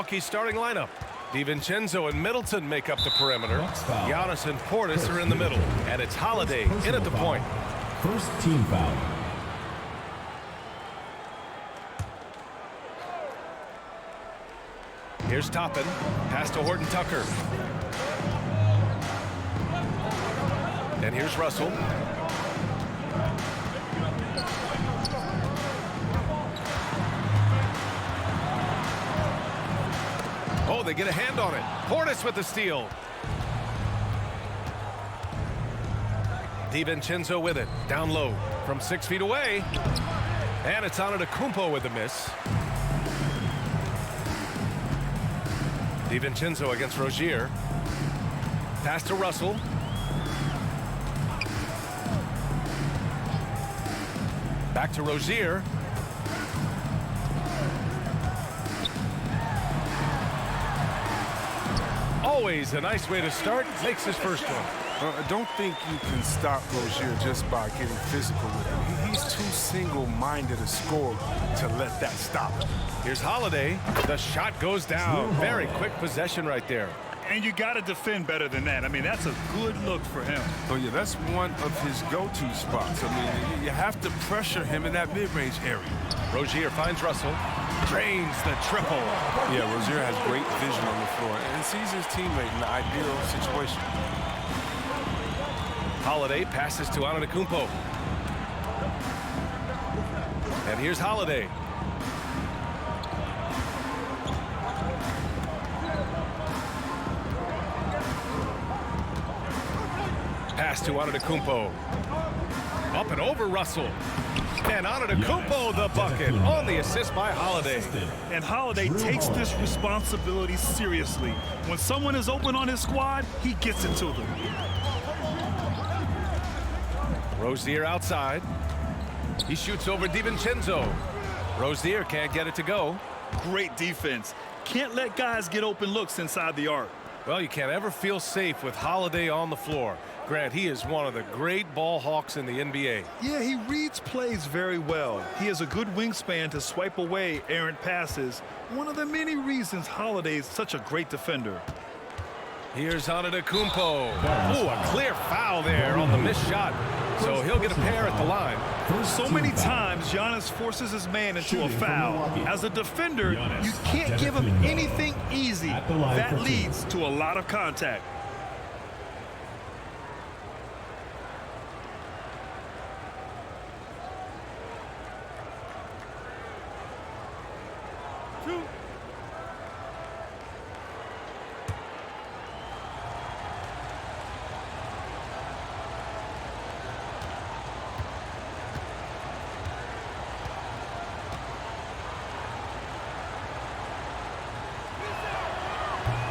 Milwaukee starting lineup. DiVincenzo and Middleton make up the perimeter. Giannis and Portis are in the middle. And it's Holiday in at the point. First team foul. Here's Toppin. Pass to Horton Tucker. And here's Russell. Oh, they get a hand on it. Portis with the steal. DiVincenzo with it. Down low from 6 feet away. And it's Antetokounmpo with the miss. DiVincenzo against Rozier. Pass to Russell. Back to Rozier. Always a nice way to start. Makes his first one. I don't think you can stop Rozier just by getting physical with him. He's too single-minded a scorer to let that stop him. Here's Holiday. The shot goes down. Very quick possession right there. And you got to defend better than that. I mean, that's a good look for him. Oh, yeah, that's one of his go-to spots. I mean, you have to pressure him in that mid-range area. Rozier finds Russell. Drains the triple. Yeah, Rozier has great vision on the floor and sees his teammate in the ideal situation. Holiday passes to Antetokounmpo. And here's Holiday. Pass to Antetokounmpo. Up and over Russell. And Antetokounmpo the bucket on the assist by Holiday. And Holiday takes this responsibility seriously. When someone is open on his squad, he gets it to them. Rozier outside. He shoots over DiVincenzo. Rozier can't get it to go. Great defense. Can't let guys get open looks inside the arc. Well, you can't ever feel safe with Holiday on the floor. Grant, he is one of the great ball hawks in the NBA. Yeah, he reads plays very well. He has a good wingspan to swipe away errant passes. One of the many reasons Holiday is such a great defender. Here's Antetokounmpo. Ooh, a clear foul there on the missed shot. So he'll get a pair at the line. So many times, Giannis forces his man into a foul. As a defender, you can't give him anything easy. That leads to a lot of contact.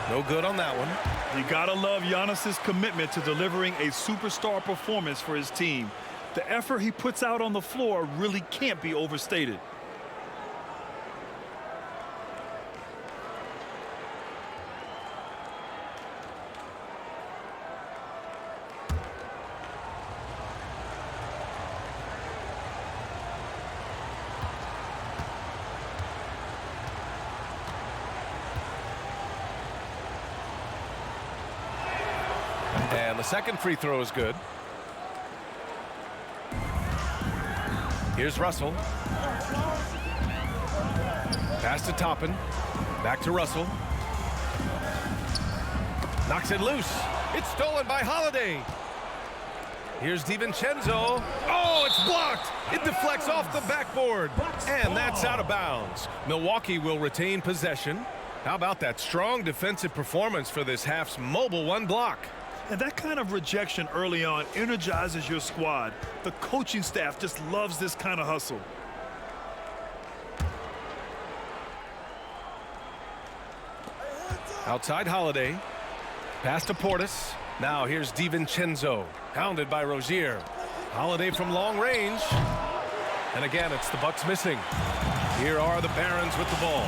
No good on that one. You gotta love Giannis's commitment to delivering a superstar performance for his team. The effort he puts out on the floor really can't be overstated. And the second free throw is good. Here's Russell. Pass to Toppin. Back to Russell. Knocks it loose. It's stolen by Holiday. Here's DiVincenzo. Oh, it's blocked. It deflects off the backboard. And that's out of bounds. Milwaukee will retain possession. How about that strong defensive performance for this half's mobile one block? And that kind of rejection early on energizes your squad. The coaching staff just loves this kind of hustle. Outside Holiday. Pass to Portis. Now here's DiVincenzo. Hounded by Rozier. Holiday from long range. And again, it's the Bucks missing. Here are the Barons with the ball.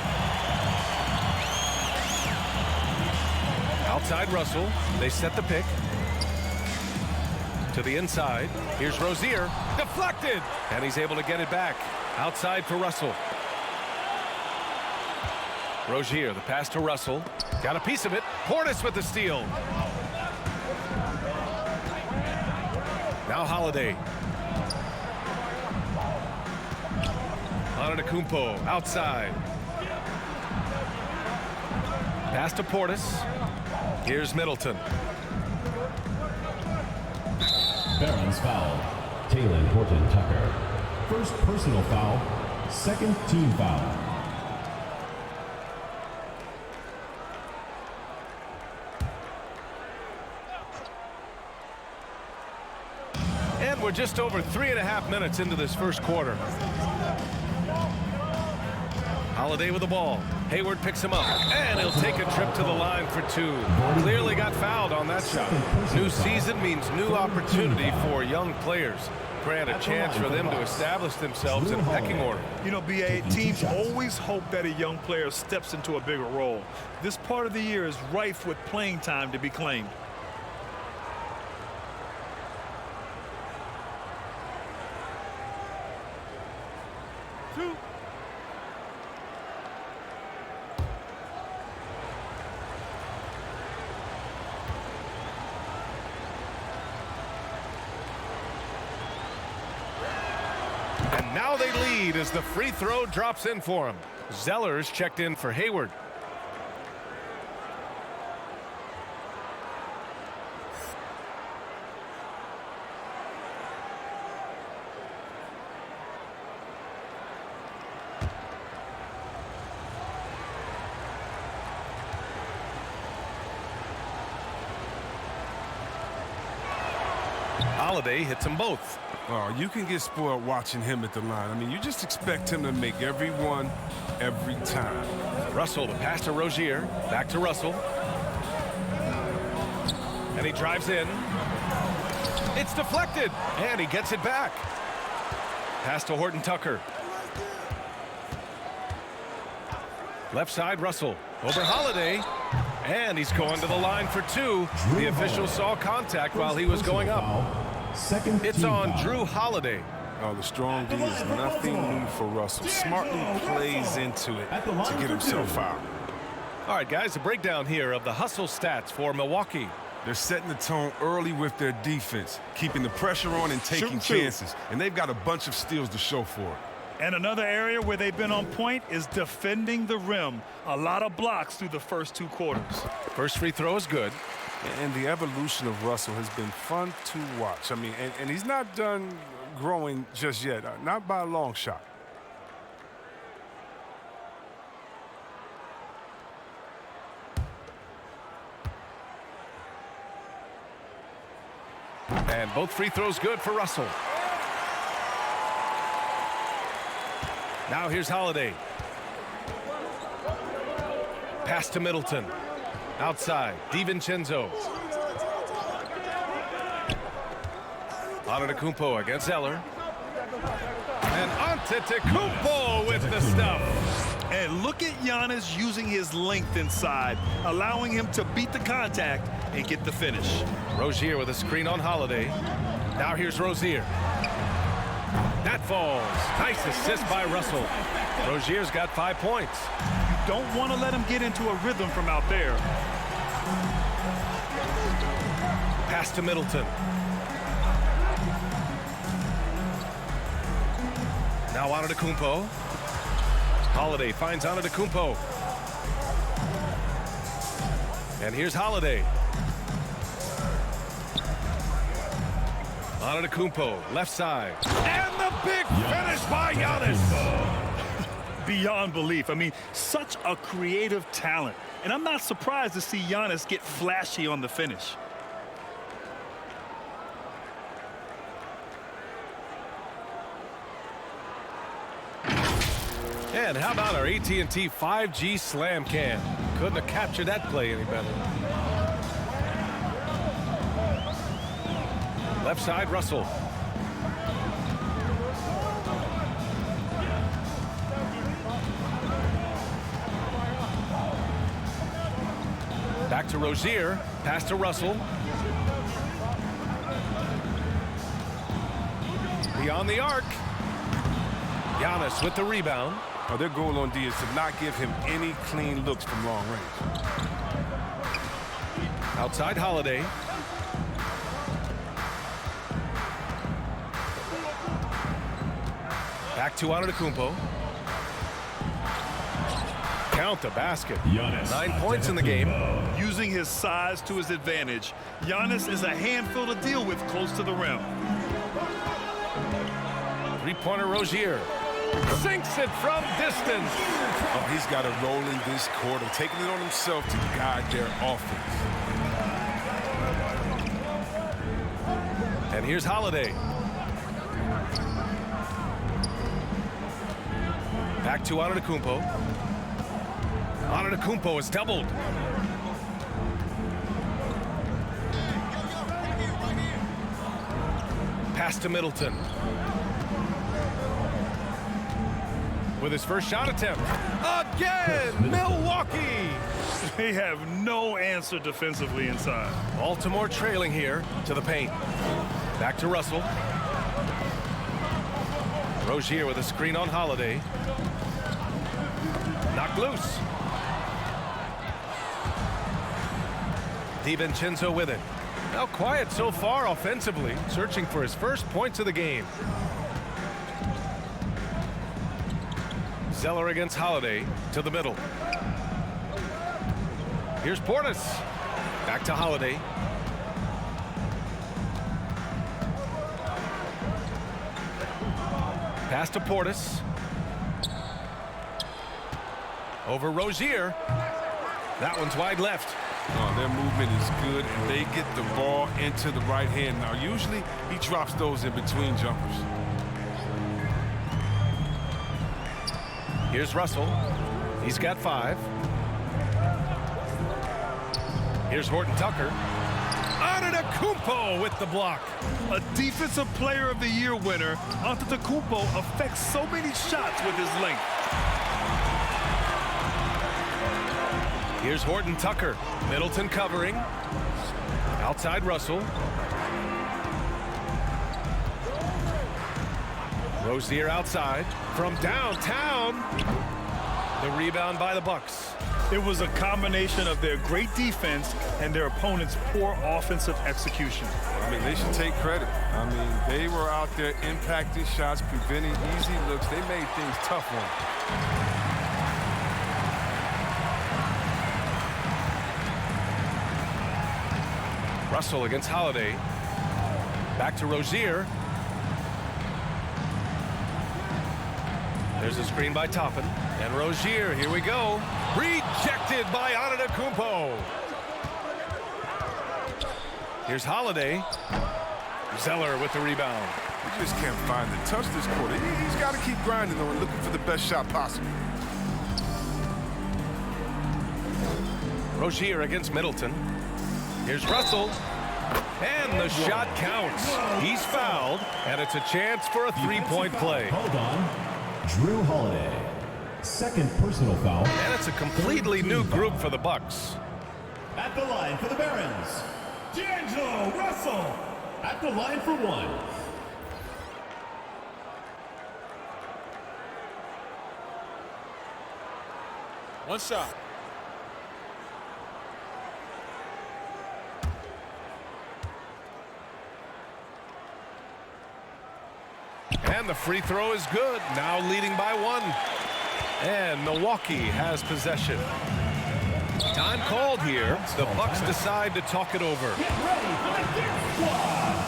Outside Russell. They set the pick. To the inside. Here's Rozier. Deflected. And he's able to get it back. Outside for Russell. Rozier, the pass to Russell. Got a piece of it. Portis with the steal. Now Holiday. Antetokounmpo outside. Pass to Portis. Here's Middleton. Barron's foul. Taylor Horton Tucker. First personal foul. Second team foul. And we're just over 3.5 minutes into this first quarter. Holiday with the ball. Hayward picks him up, and he'll take a trip to the line for two. Clearly got fouled on that shot. New season means new opportunity for young players. Grant a chance for them to establish themselves in a pecking order. You know, B.A., teams always hope that a young player steps into a bigger role. This part of the year is rife with playing time to be claimed. And now they lead as the free throw drops in for him. Zeller's checked in for Hayward. Holiday hits them both. Oh, you can get spoiled watching him at the line. I mean, you just expect him to make every one, every time. Russell, the pass to Rozier. Back to Russell. And he drives in. It's deflected. And he gets it back. Pass to Horton Tucker. Left side, Russell. Over Holiday. And he's going to the line for two. The official saw contact while he was going up. It's on Drew Holiday. Oh, the strong D is nothing new for Russell. Smartly plays into it to get himself fouled. All right, guys, a breakdown here of the hustle stats for Milwaukee. They're setting the tone early with their defense, keeping the pressure on and taking chances. And they've got a bunch of steals to show for it. And another area where they've been on point is defending the rim. A lot of blocks through the first two quarters. First free throw is good. And the evolution of Russell has been fun to watch. I mean, and he's not done growing just yet, not by a long shot. And both free throws good for Russell. Now here's Holiday. Pass to Middleton. Outside, DiVincenzo. Antetokounmpo against Zeller. And Antetokounmpo with the stuff. And look at Giannis using his length inside, allowing him to beat the contact and get the finish. Rozier with a screen on Holiday. Now here's Rozier. That falls. Nice assist by Russell. Rozier's got 5 points. You don't want to let him get into a rhythm from out there. Pass to Middleton. Now Antetokounmpo. Holiday finds Antetokounmpo. And here's Holiday. Antetokounmpo, left side. And the big finish by Giannis. Beyond belief. I mean, such a creative talent. And I'm not surprised to see Giannis get flashy on the finish. And how about our AT&T 5G slam cam? Couldn't have captured that play any better. Left side, Russell. Back to Rozier. Pass to Russell. Beyond the arc. Giannis with the rebound. Their goal on D is to not give him any clean looks from long range. Outside Holiday. Back to Antetokounmpo. Count the basket. 9 points in the game. Using his size to his advantage, Giannis is a handful to deal with close to the rim. Three-pointer Rozier. Sinks it from distance. Oh, he's got a role in this quarter, taking it on himself to guide their offense. And here's Holiday. Back to Antetokounmpo. Antetokounmpo is doubled. Pass to Middleton. With his first shot attempt. Again, Milwaukee! They have no answer defensively inside. Baltimore trailing here to the paint. Back to Russell. Rozier with a screen on Holiday. Knocked loose. DiVincenzo with it. Now quiet so far offensively, searching for his first points of the game. Zeller against Holiday to the middle. Here's Portis. Back to Holiday. Pass to Portis. Over Rozier. That one's wide left. Their movement is good, and they get the ball into the right hand. Now, usually he drops those in between jumpers. Here's Russell. He's got 5. Here's Horton Tucker. Antetokounmpo with the block. A Defensive Player of the Year winner, Antetokounmpo affects so many shots with his length. Here's Horton Tucker. Middleton covering. Outside Russell. Rozier outside. From downtown. The rebound by the Bucks. It was a combination of their great defense and their opponent's poor offensive execution. I mean, they should take credit. I mean, they were out there impacting shots, preventing easy looks. They made things tough on them. Russell against Holiday. Back to Rozier. There's a screen by Toppin. And Rozier, here we go. Rejected by Antetokounmpo. Here's Holiday. Zeller with the rebound. He just can't find the touch this quarter. He's got to keep grinding, though, and looking for the best shot possible. Rozier against Middleton. Here's Russell. And the shot counts. He's fouled, and it's a chance for a three-point play. Hold on. Drew Holiday. Second personal foul. And it's a completely new group for the Bucks. At the line for the Barons, D'Angelo Russell. At the line for 1. One shot. And the free throw is good. Now leading by 1. And Milwaukee has possession. Time called here. The Bucks decide to talk it over. Get ready for the Dick Squad.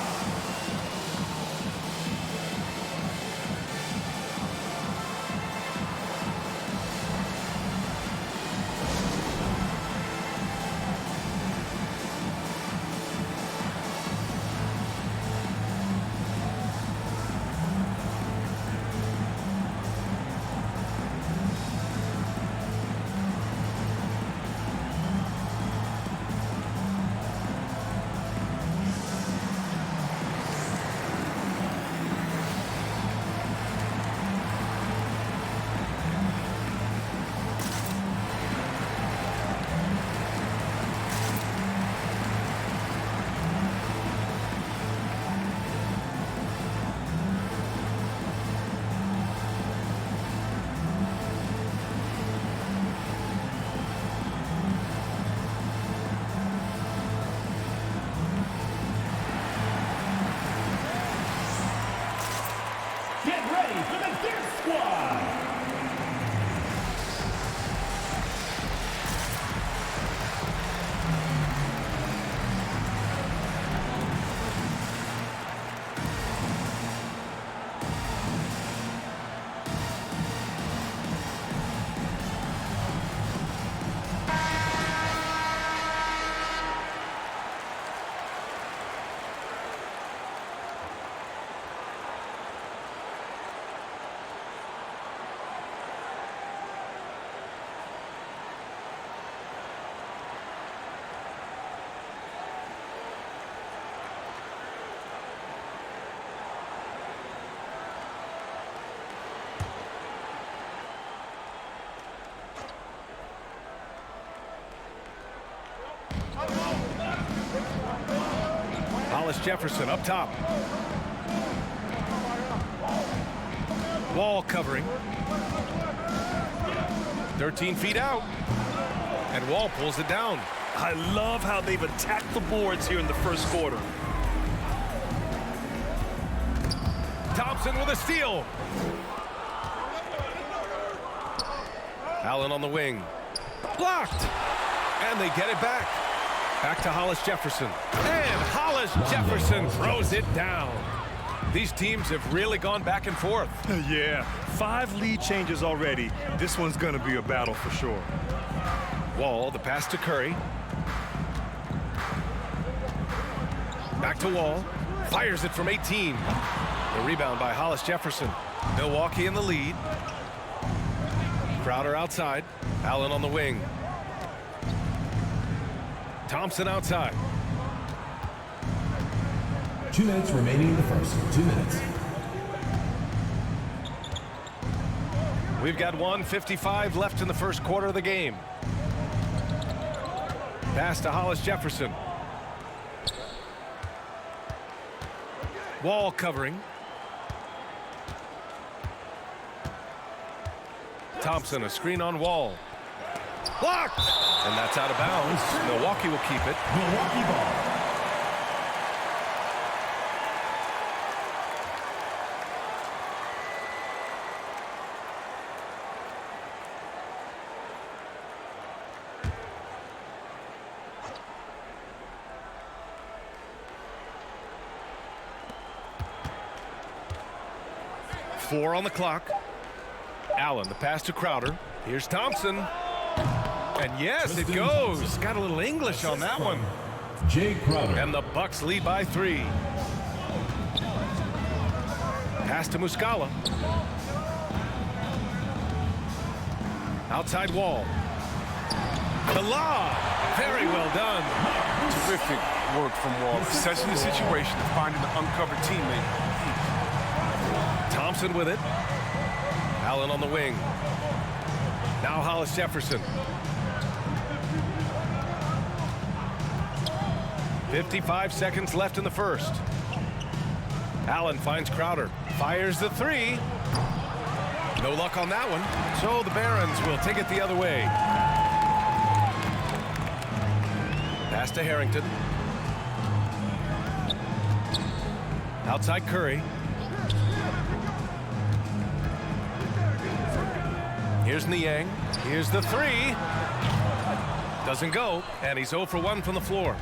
Hollis Jefferson up top. Wall covering. 13 feet out. And Wall pulls it down. I love how they've attacked the boards here in the first quarter. Thompson with a steal. Allen on the wing. Blocked. And they get it back. Back to Hollis Jefferson. And Hollis Jefferson throws it down. These teams have really gone back and forth. Yeah, 5 lead changes already. This one's going to be a battle for sure. Wall, the pass to Curry. Back to Wall. Fires it from 18. The rebound by Hollis Jefferson. Milwaukee in the lead. Crowder outside. Allen on the wing. Thompson outside. 2 minutes remaining in the first. 2 minutes. We've got 1:55 left in the first quarter of the game. Pass to Hollis Jefferson. Wall covering. Thompson, a screen on Wall. Blocked! And that's out of bounds. Milwaukee will keep it. Milwaukee ball. Four on the clock. Allen, the pass to Crowder. Here's Thompson. And yes, it goes. Got a little English on that one. Jay Crowder. And the Bucks lead by 3. Pass to Muscala. Outside Wall. The lob. Very well done. Terrific work from Wall. Assessing the situation and finding the uncovered teammate. Thompson with it. Allen on the wing. Now Hollis Jefferson. 55 seconds left in the first. Allen finds Crowder. Fires the 3. No luck on that one. So the Barons will take it the other way. Pass to Harrington. Outside Curry. Here's Niang. Here's the 3. Doesn't go. And he's 0 for 1 from the floor.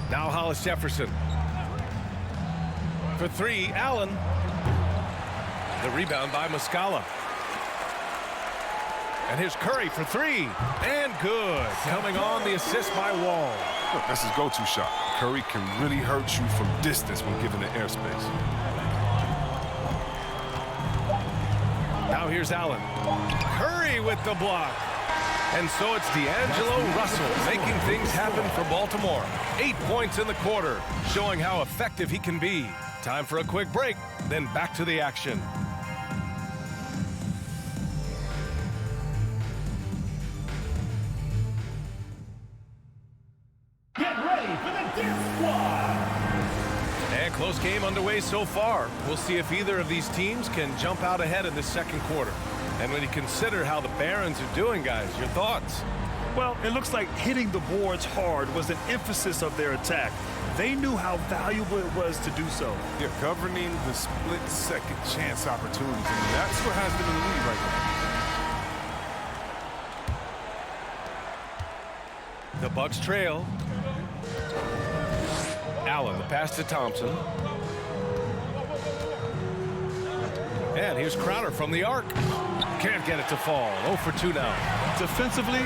Now Hollis Jefferson. For 3, Allen. The rebound by Muscala. And here's Curry for 3. And good. Coming on the assist by Wall. Look, that's his go-to shot. Curry can really hurt you from distance when given the airspace. Now here's Allen. Curry with the block. And so it's D'Angelo Russell making things happen for Baltimore. 8 points in the quarter, showing how effective he can be. Time for a quick break, then back to the action. Get ready for the Death Squad. And close game underway so far. We'll see if either of these teams can jump out ahead in this second quarter. And when you consider how the Barons are doing, guys, your thoughts? Well, it looks like hitting the boards hard was an emphasis of their attack. They knew how valuable it was to do so. Yeah, governing the split-second chance opportunities. And that's what has them in the lead right now. The Bucks trail. Allen, the pass to Thompson. And here's Crowder from the arc. Can't get it to fall. 0 for 2 now. Defensively,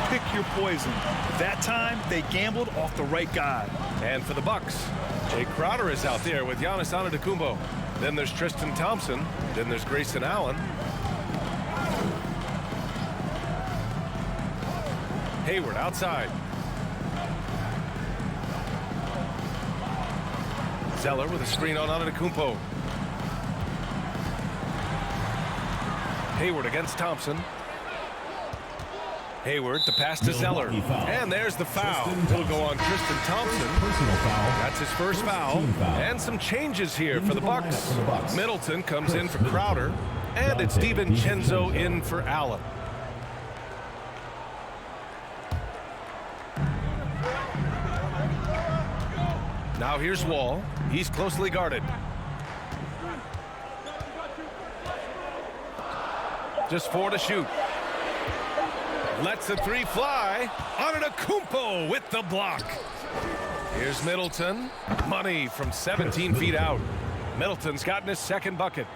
pick your poison. That time, they gambled off the right guy. And for the Bucks, Jay Crowder is out there with Giannis Antetokounmpo. Then there's Tristan Thompson. Then there's Grayson Allen. Hayward outside. Zeller with a screen on Antetokounmpo. Hayward against Thompson. Hayward, the pass to Zeller. And there's the foul. It'll go on Tristan Thompson. Personal foul. That's his first foul. And some changes here for the Bucks. Middleton comes in for Crowder. And it's DiVincenzo in for Allen. Now here's Wall. He's closely guarded. Just 4 to shoot. Lets the 3 fly. Antetokounmpo with the block. Here's Middleton. Money from 17 feet out. Middleton's gotten his second bucket.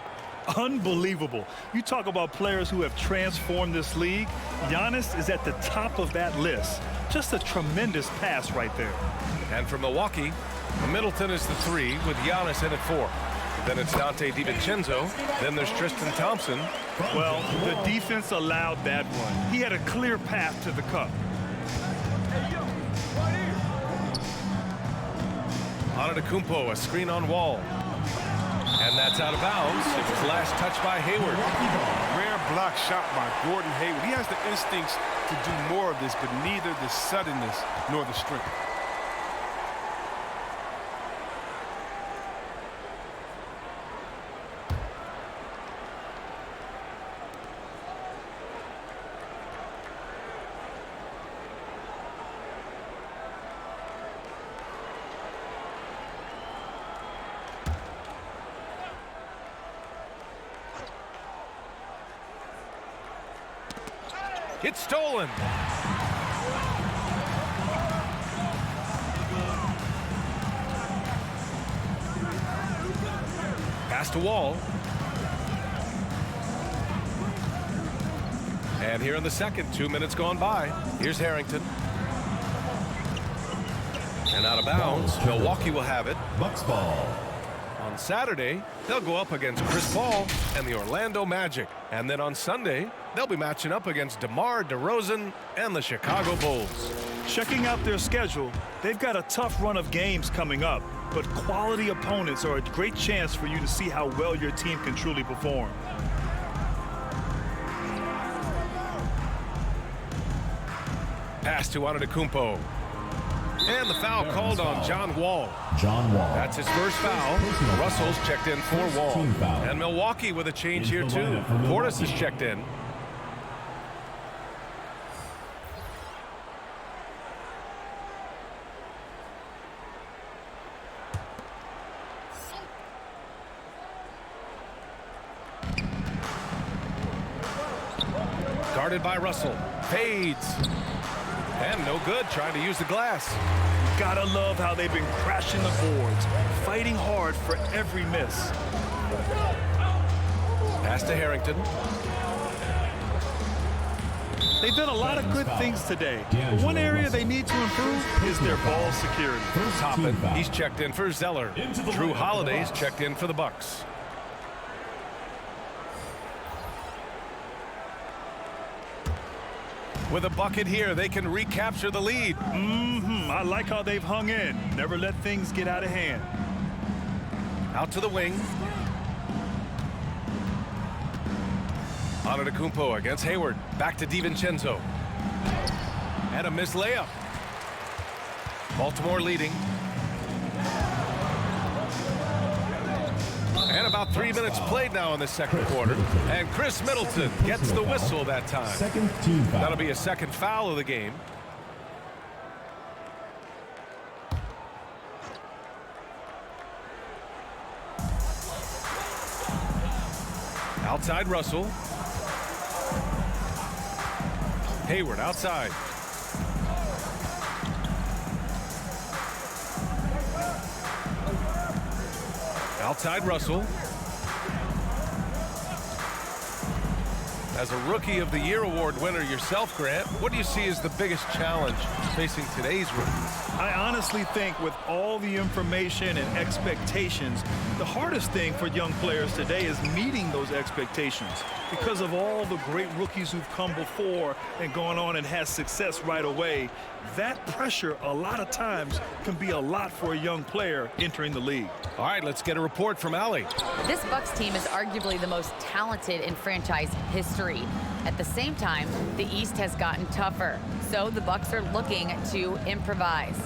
Unbelievable. You talk about players who have transformed this league. Giannis is at the top of that list. Just a tremendous pass right there. And for Milwaukee, Middleton is the 3 with Giannis in at 4. Then it's Dante DiVincenzo. Then there's Tristan Thompson. Well, the defense allowed that one. He had a clear path to the cup. Antetokounmpo, a screen on Wall. And that's out of bounds. It was last touched by Hayward. Rare block shot by Gordon Hayward. He has the instincts to do more of this, but neither the suddenness nor the strength. It's stolen. Pass to Wall. And here in the second, 2 minutes gone by. Here's Harrington. And out of bounds. Milwaukee will have it. Bucks ball. On Saturday, they'll go up against Chris Paul and the Orlando Magic. And then on Sunday, they'll be matching up against DeMar DeRozan and the Chicago Bulls. Checking out their schedule, they've got a tough run of games coming up, but quality opponents are a great chance for you to see how well your team can truly perform. Pass to Antetokounmpo. And the foul called on John Wall. John Wall. That's his first foul. Russell's checked in for Wall. And Milwaukee with a change here too. Portis is checked in. Guarded by Russell. Fades. And no good, trying to use the glass. Gotta love how they've been crashing the boards, fighting hard for every miss. Pass to Harrington. They've done a lot of good things today. But one area they need to improve is their ball security. Toppin, he's checked in for Zeller. Drew Holiday's checked in for the Bucks. With a bucket here, they can recapture the lead. I like how they've hung in. Never let things get out of hand. Out to the wing. Antetokounmpo against Hayward. Back to DiVincenzo. And a missed layup. Baltimore leading. And about 3 minutes played now in the second quarter. And Chris Middleton gets the whistle that time. Second team foul. That'll be a second foul of the game. Outside Russell. Hayward outside. Outside Russell. As a Rookie of the Year award winner yourself, Grant, what do you see as the biggest challenge facing today's rookies? I honestly think with all the information and expectations, the hardest thing for young players today is meeting those expectations because of all the great rookies who've come before and gone on and had success right away. That pressure a lot of times can be a lot for a young player entering the league. All right, let's get a report from Allie. This Bucks team is arguably the most talented in franchise history. victory. At the same time, the East has gotten tougher, so the Bucks are looking to improvise.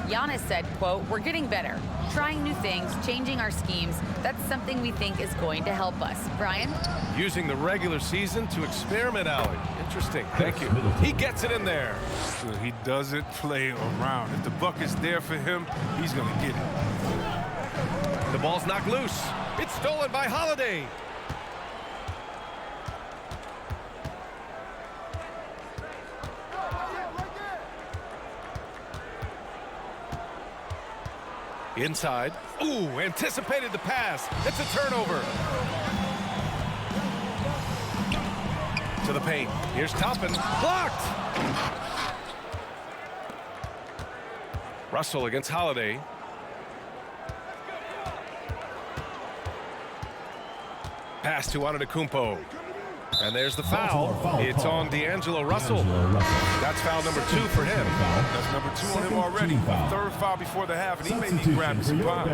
Giannis said, quote, "We're getting better, trying new things, changing our schemes. That's something we think is going to help us." Brian? Using the regular season to experiment, Allie. Interesting. Thank you. He gets it in there. So he doesn't play around. If the buck is there for him, he's going to get it. The ball's knocked loose. It's stolen by Holiday. Inside. Ooh, anticipated the pass. It's a turnover. To the paint. Here's Toppin. Blocked. Russell against Holiday. Pass to Antetokounmpo. And there's the foul. It's on D'Angelo Russell. That's foul number 2 for him. That's number 2 on him already. Third foul before the half, and he may be grabbing some foul.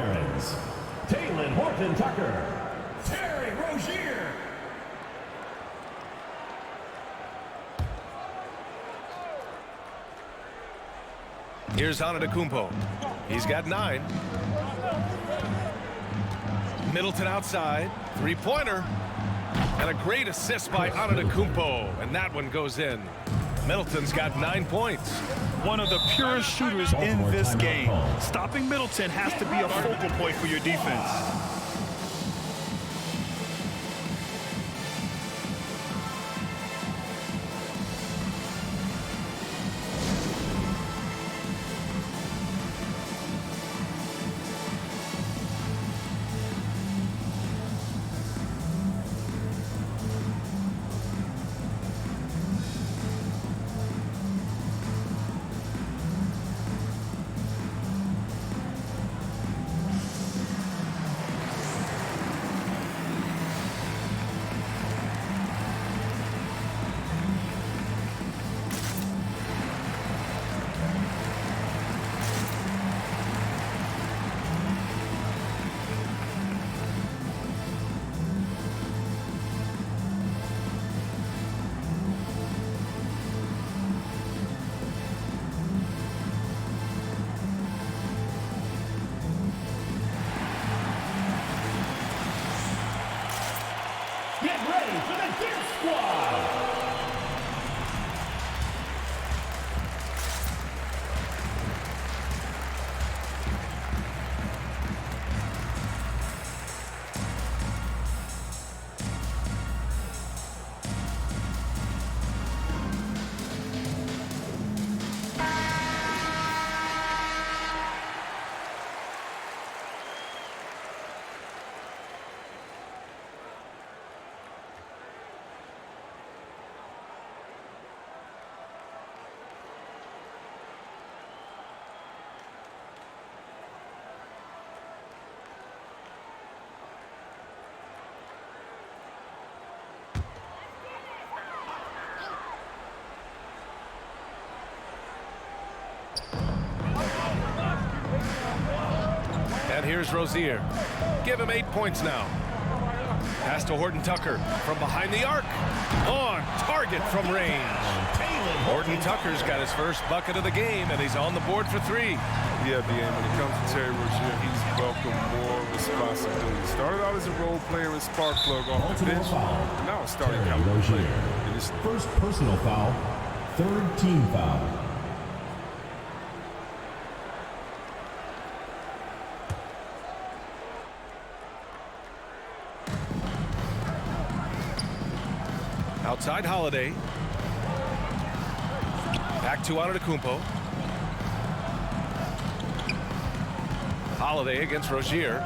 Taylor Horton Tucker. Terry Rozier. Here's Antetokounmpo. He's got 9. Middleton outside. Three-pointer. And a great assist by Antetokounmpo. And that one goes in. Middleton's got 9 points. One of the purest shooters in this game. Stopping Middleton has to be a focal point for your defense. Get ready for the Gear Squad! And here's Rozier. Give him 8 points now. Pass to Horton Tucker from behind the arc. On target from range. Horton Tucker's got his first bucket of the game, and he's on the board for 3. Yeah, BA, when it comes to Terry Rozier, he's welcomed more responsibility. Started out as a role player and spark plug off the bench. Now it's starting to come to play. First personal foul, third team foul. Outside Holiday. Back to Antetokounmpo. Holiday against Rozier.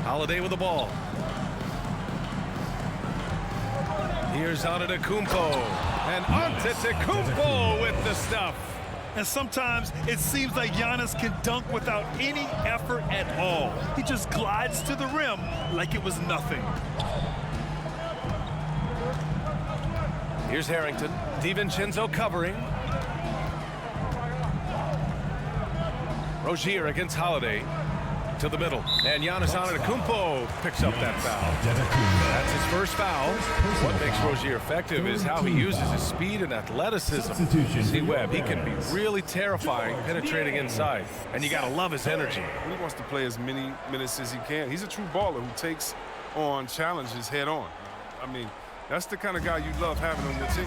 Holiday with the ball. Here's Antetokounmpo. And Antetokounmpo with the stuff. And sometimes it seems like Giannis can dunk without any effort at all. He just glides to the rim like it was nothing. Here's Harrington. DiVincenzo covering. Rozier against Holiday. to the middle. And Giannis Antetokounmpo picks up that foul. That's his first foul. What makes Rozier effective is how he uses his speed and athleticism. See Webb, he can be really terrifying penetrating inside. And you got to love his energy. He wants to play as many minutes as he can. He's a true baller who takes on challenges head on. I mean, that's the kind of guy you love having on your team.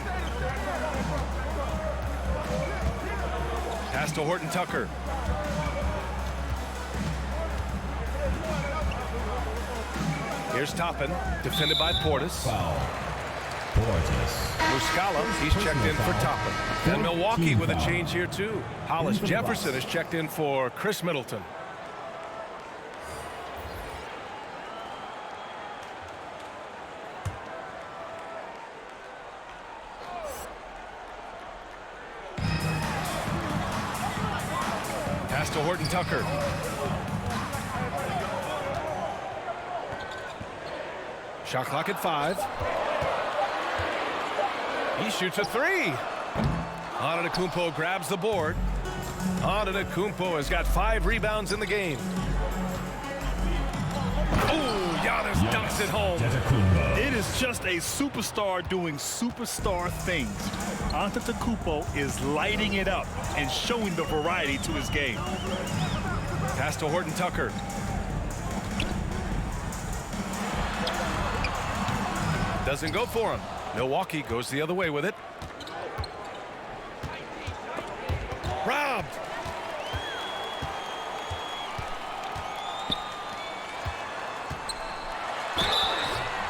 Pass to Horton Tucker. Here's Toppin, defended by Portis. Foul. Portis. Muscala, he's checked in for Toppin. And Milwaukee with a change here too. Hollis Jefferson is checked in for Chris Middleton. Pass to Horton Tucker. Shot clock at 5. He shoots a 3. Antetokounmpo grabs the board. Antetokounmpo has got 5 rebounds in the game. Oh, Giannis dunks it home. It is just a superstar doing superstar things. Antetokounmpo is lighting it up and showing the variety to his game. Pass to Horton Tucker. Doesn't go for him. Milwaukee goes the other way with it. Robbed.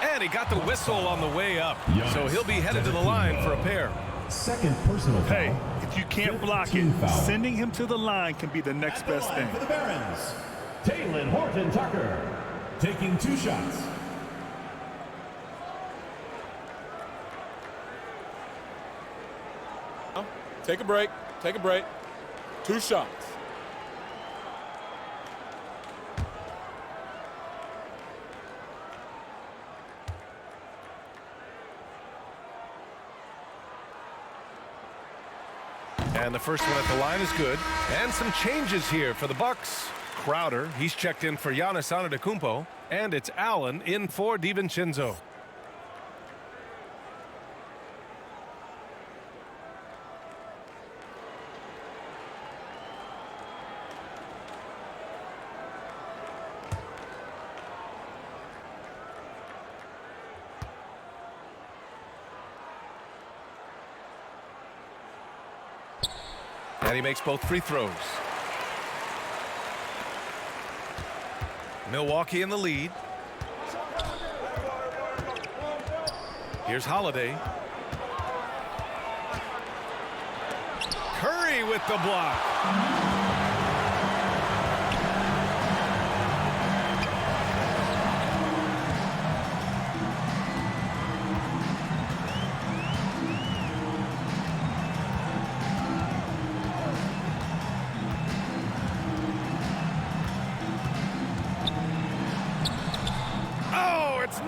And he got the whistle on the way up. So he'll be headed to the line for a pair. Second personal foul. Hey, if you can't block it, sending him to the line can be the next best thing. For the Barons, Taylor Horton Tucker taking 2 shots. Take a break. Take a break. 2 shots. And the first one at the line is good. And some changes here for the Bucks. Crowder, he's checked in for Giannis Antetokounmpo. And it's Allen in for DiVincenzo. And he makes both free throws. Milwaukee in the lead. Here's Holiday. Curry with the block.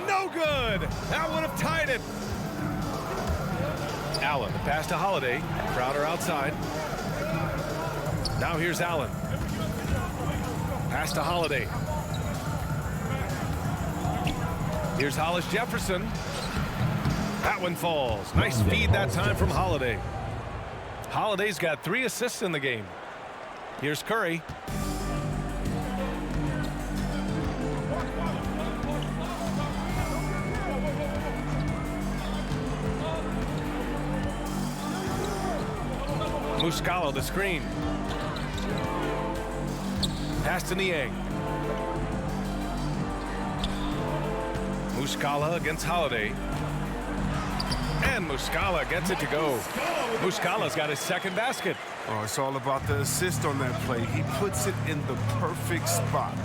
No good. That would have tied it. Allen, the pass to Holiday. Crowder outside. Now here's Allen. Pass to Holiday. Here's Hollis Jefferson. That one falls. Nice feed that time from Holiday. Holiday's got 3 assists in the game. Here's Curry. Muscala the screen. Pass to Niang. Muscala against Holiday. And Muscala gets it to go. Muscala's got his second basket. Oh, it's all about the assist on that play. He puts it in the perfect spot.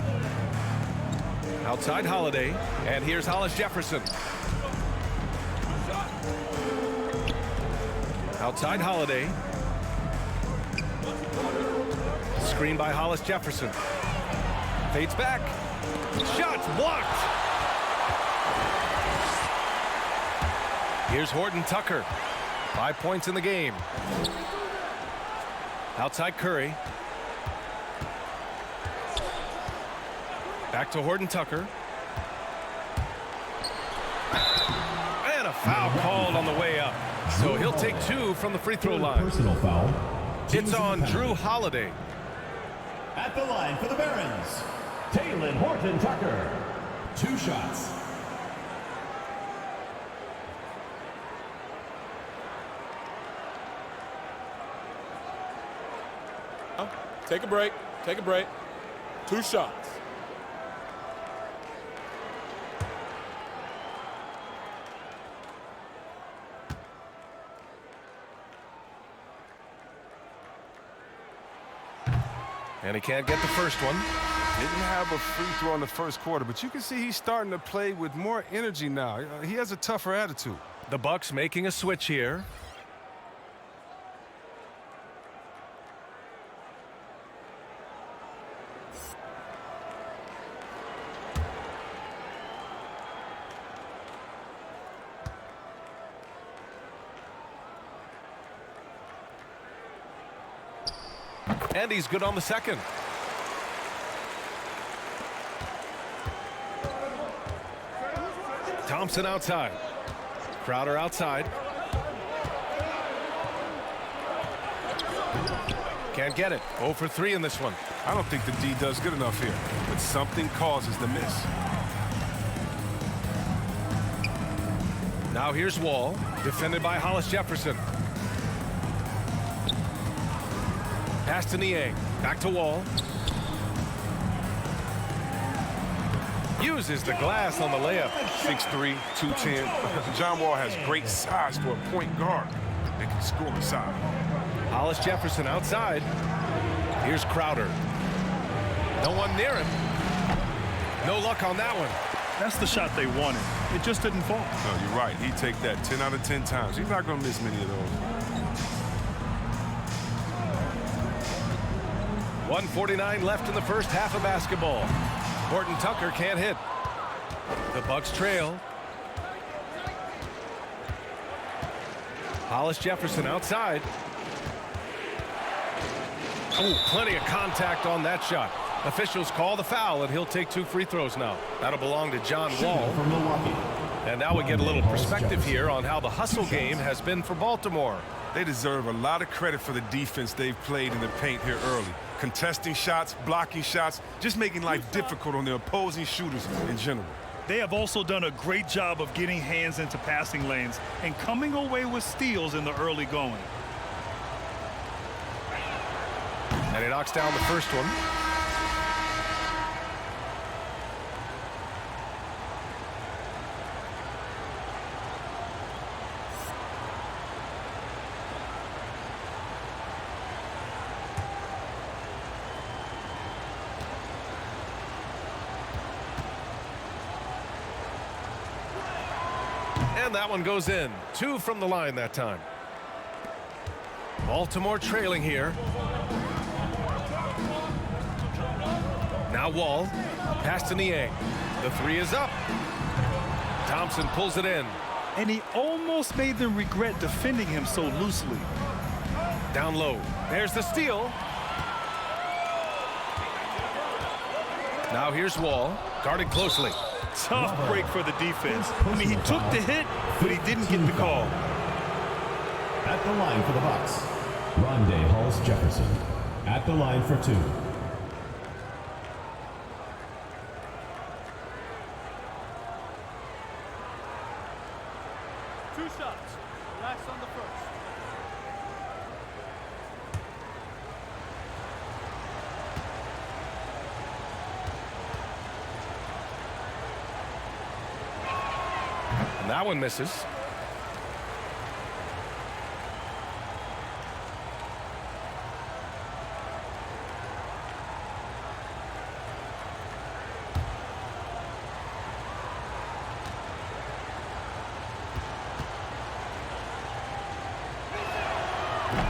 Outside Holiday. And here's Hollis Jefferson. Outside Holiday. Screen by Hollis Jefferson. Fades back. Shots blocked. Here's Horton Tucker. 5 points in the game. Outside Curry. Back to Horton Tucker. And a foul called on the way up. So he'll take 2 from the free throw line. Personal foul. It's on Drew Holiday. At the line for the Barons, Taylor Horton Tucker. 2 shots. Take a break. Take a break. 2 shots. And he can't get the first one. Didn't have a free throw in the first quarter, but you can see he's starting to play with more energy now. He has a tougher attitude. The Bucks making a switch here. And he's good on the second. Thompson outside. Crowder outside. Can't get it. 0 for 3 in this one. I don't think the D does good enough here, but something causes the miss. Now here's Wall, defended by Hollis Jefferson. Pass to Niang. Back to Wall. Uses the glass on the layup. 6'3", 210. John Wall has great size for a point guard that can score inside. Hollis Jefferson outside. Here's Crowder. No one near him. No luck on that one. That's the shot they wanted. It just didn't fall. No, you're right. He'd take that 10 out of 10 times. He's not going to miss many of those. 1:49 left in the first half of basketball. Horton Tucker can't hit. The Bucks trail. Hollis Jefferson outside. Oh, plenty of contact on that shot. Officials call the foul, and he'll take 2 free throws now. That'll belong to John Wall. From Milwaukee. And now we get a little perspective here on how the hustle game has been for Baltimore. They deserve a lot of credit for the defense they've played in the paint here early. Contesting shots, blocking shots, just making life difficult on the opposing shooters in general. They have also done a great job of getting hands into passing lanes and coming away with steals in the early going. And he knocks down the first one. And that one goes in. 2 from the line that time. Baltimore trailing here. Now Wall. Pass to Niang. The 3 is up. Thompson pulls it in. And he almost made them regret defending him so loosely. Down low. There's the steal. Now here's Wall. Guarded closely. Tough break for the defense. I mean, he took the hit, but he didn't get the call. At the line for the Bucks, Rondé Hollis Jefferson. At the line for 2. Two shots. Relax on the first. And that one misses.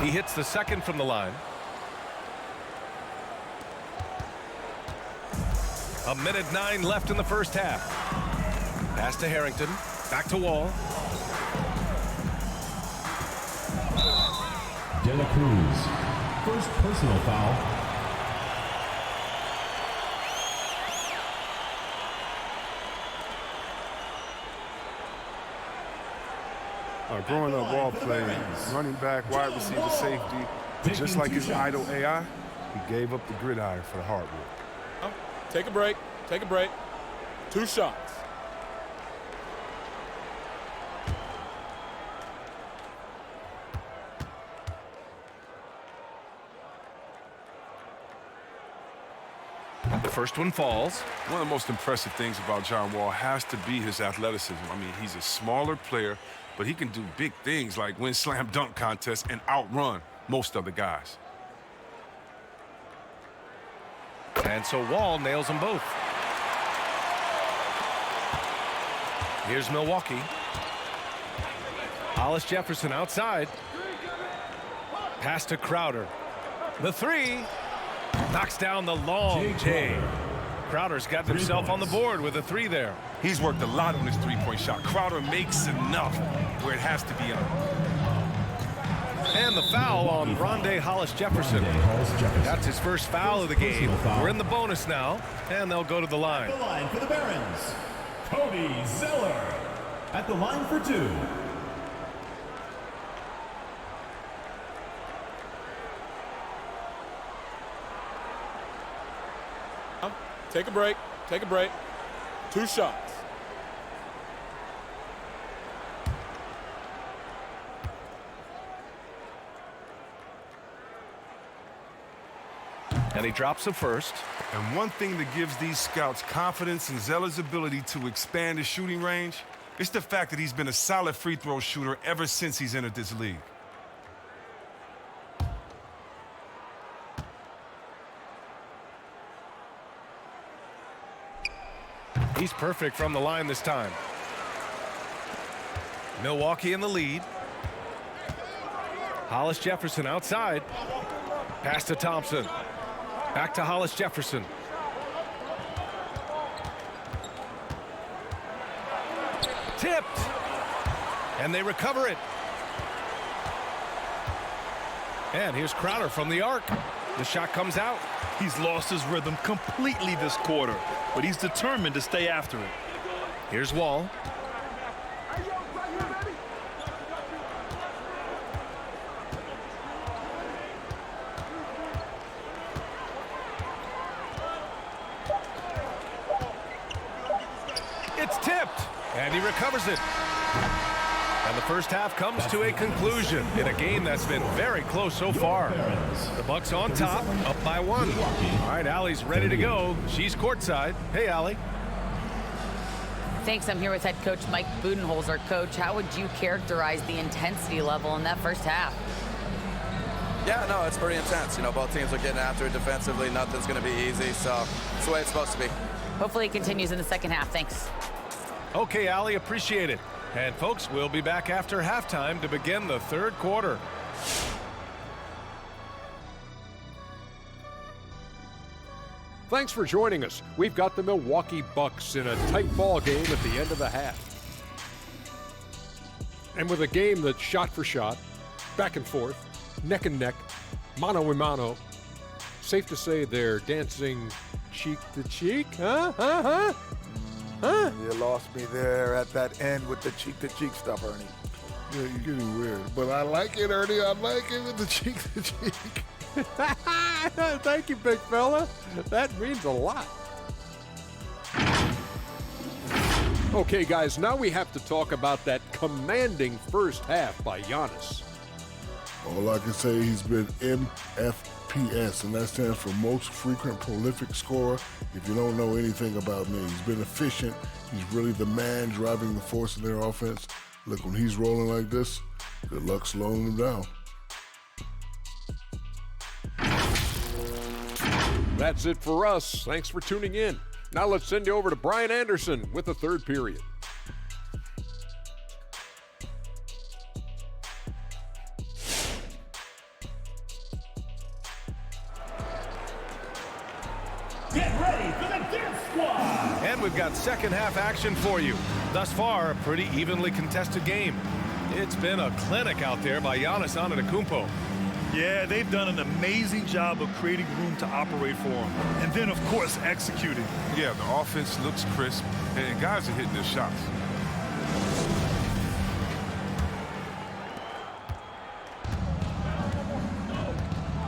He hits the second from the line. A minute 9 left in the first half. Pass to Harrington. Back to Wall. De La Cruz. First personal foul. Growing up ball playing, running back, wide receiver, safety, just like his idol AI, he gave up the gridiron for the hardwood. Take a break. Take a break. 2 shots. The first one falls. One of the most impressive things about John Wall has to be his athleticism. I mean, he's a smaller player, but he can do big things like win slam dunk contests and outrun most other guys. And so Wall nails them both. Here's Milwaukee. Hollis Jefferson outside. Pass to Crowder. The 3. Knocks down the long J. Crowder's got himself on the board with a 3 there. He's worked a lot on his three-point shot. Crowder makes enough where it has to be on. And the foul on Rondé Hollis Jefferson. That's his first foul of the game. We're in the bonus now, and they'll go to the line. The line for the Barons, Cody Zeller. At the line for 2. Take a break. Take a break. 2 shots. And he drops the first. And one thing that gives these scouts confidence in Zeller's ability to expand his shooting range is the fact that he's been a solid free throw shooter ever since he's entered this league. He's perfect from the line this time. Milwaukee in the lead. Hollis Jefferson outside. Pass to Thompson. Back to Hollis Jefferson. Tipped. And they recover it. And here's Crowder from the arc. The shot comes out. He's lost his rhythm completely this quarter, but he's determined to stay after it. Here's Wall. It's tipped, and he recovers it. And the first half comes to a conclusion in a game that's been very close so far. The Bucks on top, up by 1. All right, Allie's ready to go. She's courtside. Hey, Allie. Thanks. I'm here with head coach Mike Budenholzer. Coach, how would you characterize the intensity level in that first half? Yeah, no, it's pretty intense. You know, both teams are getting after it defensively. Nothing's going to be easy, so it's the way it's supposed to be. Hopefully it continues in the second half. Thanks. Okay, Allie, appreciate it. And folks, we'll be back after halftime to begin the third quarter. Thanks for joining us. We've got the Milwaukee Bucks in a tight ball game at the end of the half. And with a game that's shot for shot, back and forth, neck and neck, mano a mano, safe to say they're dancing cheek to cheek, huh? You lost me there at that end with the cheek-to-cheek stuff, Ernie. Yeah, you're getting weird. But I like it, Ernie. I like it with the cheek-to-cheek. Thank you, big fella. That means a lot. Okay, guys, now we have to talk about that commanding first half by Giannis. All I can say, he's been MFPS, and that stands for most frequent prolific scorer. If you don't know anything about me, he's been efficient. He's really the man driving the force of their offense. Look, when he's rolling like this, good luck slowing him down. That's it for us. Thanks for tuning in. Now let's send you over to Brian Anderson with the third period. Get ready for the Dance Squad! And we've got second half action for you. Thus far, a pretty evenly contested game. It's been a clinic out there by Giannis Antetokounmpo. Yeah, they've done an amazing job of creating room to operate for him. And then, of course, executing. Yeah, the offense looks crisp, and guys are hitting their shots.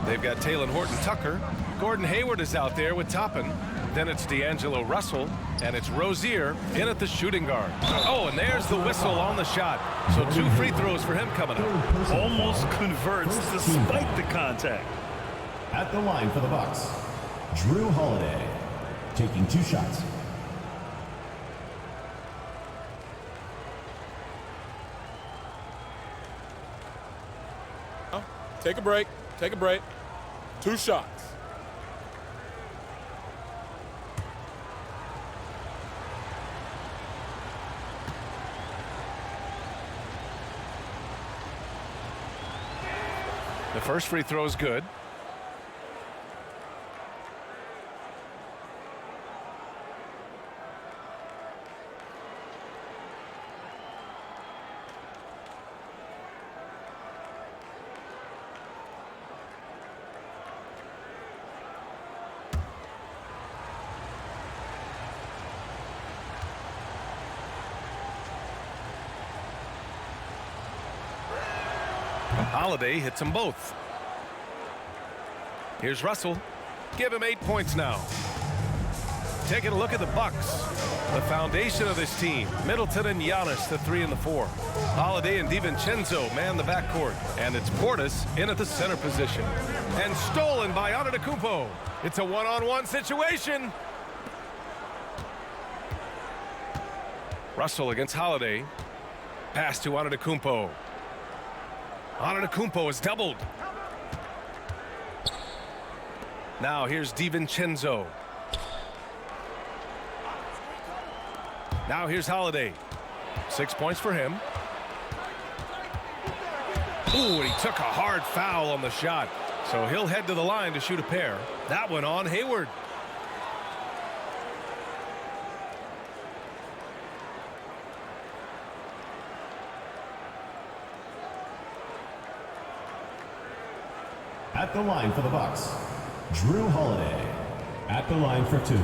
They've got Taylor Horton-Tucker. Gordon Hayward is out there with Toppin. Then it's D'Angelo Russell, and it's Rozier in at the shooting guard. Oh, and there's the whistle on the shot. So 2 free throws for him coming up. Almost converts despite the contact. At the line for the Bucks, Drew Holiday, taking 2 shots. Take a break. Take a break. 2 shots. The first free throw is good. Holiday hits them both. Here's Russell. Give him 8 points now. Taking a look at the Bucks. The foundation of this team. Middleton and Giannis, the 3 and the 4. Holiday and DiVincenzo man the backcourt. And it's Portis in at the center position. And stolen by Antetokounmpo. It's a one-on-one situation. Russell against Holiday. Pass to Antetokounmpo. Antetokounmpo is doubled. Now here's DiVincenzo. Now here's Holiday. 6 points for him. Ooh, and he took a hard foul on the shot. So he'll head to the line to shoot a pair. That one on Hayward. At the line for the Bucks, Drew Holiday. At the line for 2.